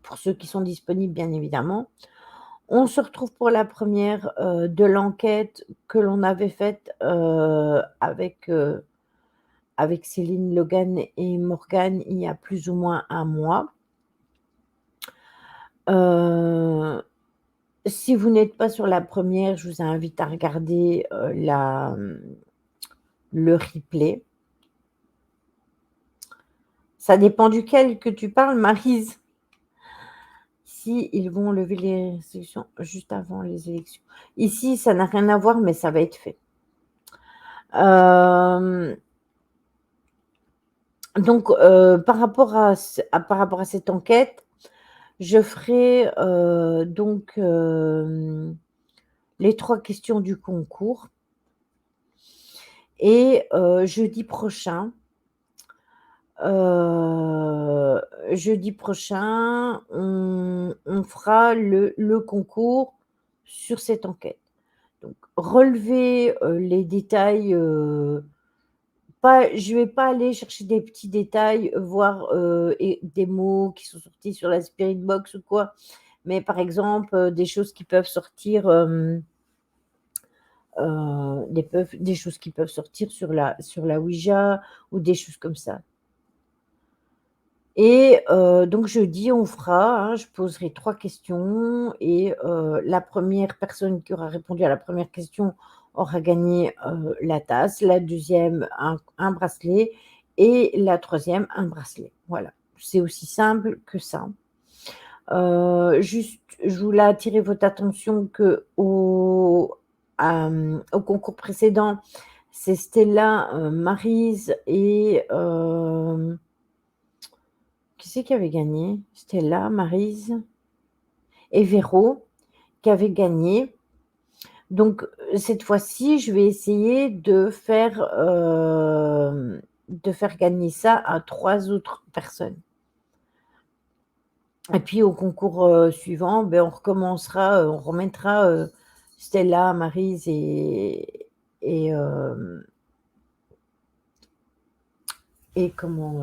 pour ceux qui sont disponibles bien évidemment. On se retrouve pour la première de l'enquête que l'on avait faite, avec Céline, Logan et Morgane il y a plus ou moins un mois. Heu, Si vous n'êtes pas sur la première, je vous invite à regarder, le replay. Ça dépend duquel que tu parles, Maryse? Si ils vont lever les restrictions juste avant les élections. Ici, ça n'a rien à voir, mais ça va être fait. Hem, donc par rapport à cette enquête, je ferai, donc les 3 questions du concours et heu, jeudi prochain, on fera le concours sur cette enquête. Donc relever, les détails, pas je vais pas aller chercher des petits détails, voir, et des mots qui sont sortis sur la spirit box ou quoi, mais par exemple, des choses qui peuvent sortir, des choses qui peuvent sortir sur la Ouija ou des choses comme ça et donc jeudi, on fera, hein, je poserai 3 questions et la première personne qui aura répondu à la première question aura gagné, la tasse, la deuxième un bracelet et la troisième un bracelet. Voilà, c'est aussi simple que ça. Juste, je voulais attirer votre attention au concours précédent, c'est Stella, Maryse et qui c'est qui avait gagné? Stella, Maryse et Véro qui avaient gagné. Donc, cette fois-ci, je vais essayer de faire gagner ça à 3 autres personnes. Et puis au concours, suivant, beh, on recommencera, on remettra, Stella, Maryse et et comment,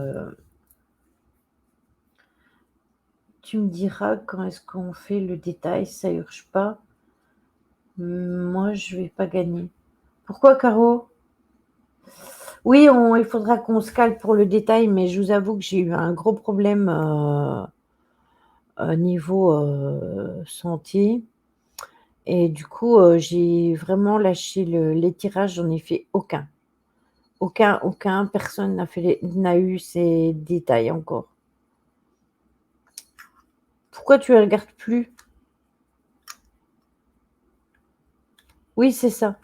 tu me diras quand est-ce qu'on fait le détail, ça urge pas. Moi, je vais pas gagner. Pourquoi Caro? Oui, il faudra qu'on se cale pour le détail, mais je vous avoue que j'ai eu un gros problème, niveau, santé et du coup, j'ai vraiment lâché les tirages, j'en ai fait aucun. Aucun, personne n'a eu ces détails encore. Pourquoi tu les regardes plus? Oui, c'est ça.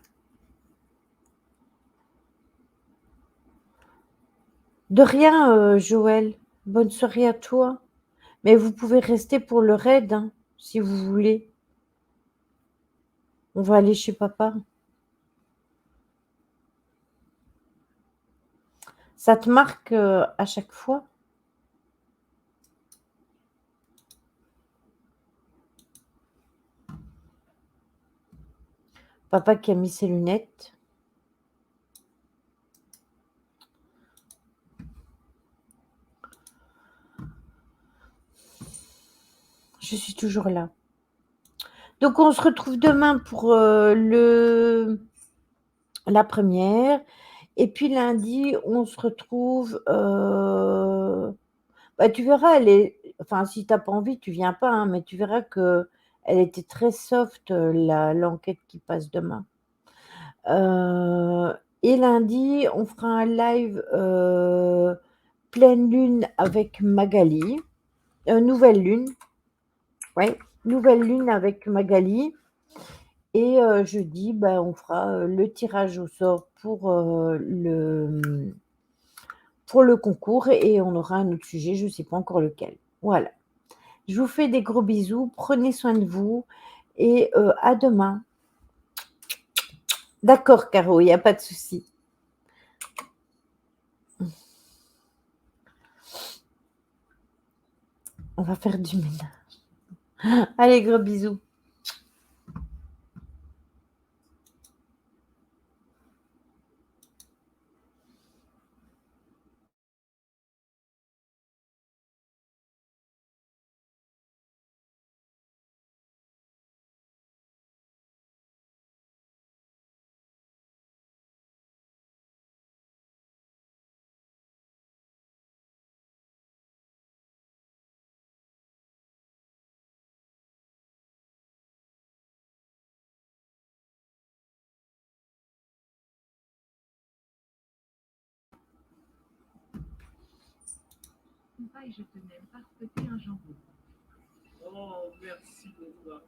De rien, Joël. Bonne soirée à toi. Mais vous pouvez rester pour le raid, hein, si vous voulez. On va aller chez papa. Ça te marque, à chaque fois? Papa qui a mis ses lunettes. Je suis toujours là. Donc on se retrouve demain pour, la première et puis lundi, on se retrouve, bah, tu verras, enfin, si tu as pas envie, tu viens pas, hein, mais tu verras qu'elle était très soft, l'enquête qui passe demain. Heu et lundi, on fera un live, pleine lune avec Magali, nouvelle lune, ouais, nouvelle lune avec Magali et jeudi, bah, on fera, le tirage au sort pour le concours et on aura un autre sujet, je ne sais pas encore lequel. Voilà. Je vous fais des gros bisous, prenez soin de vous et à demain. D'accord Caro, il y a pas de souci. On va faire du ménage. Allez, gros bisous. Je te n'aime pas, petit un jambon. Oh, merci de nous avoir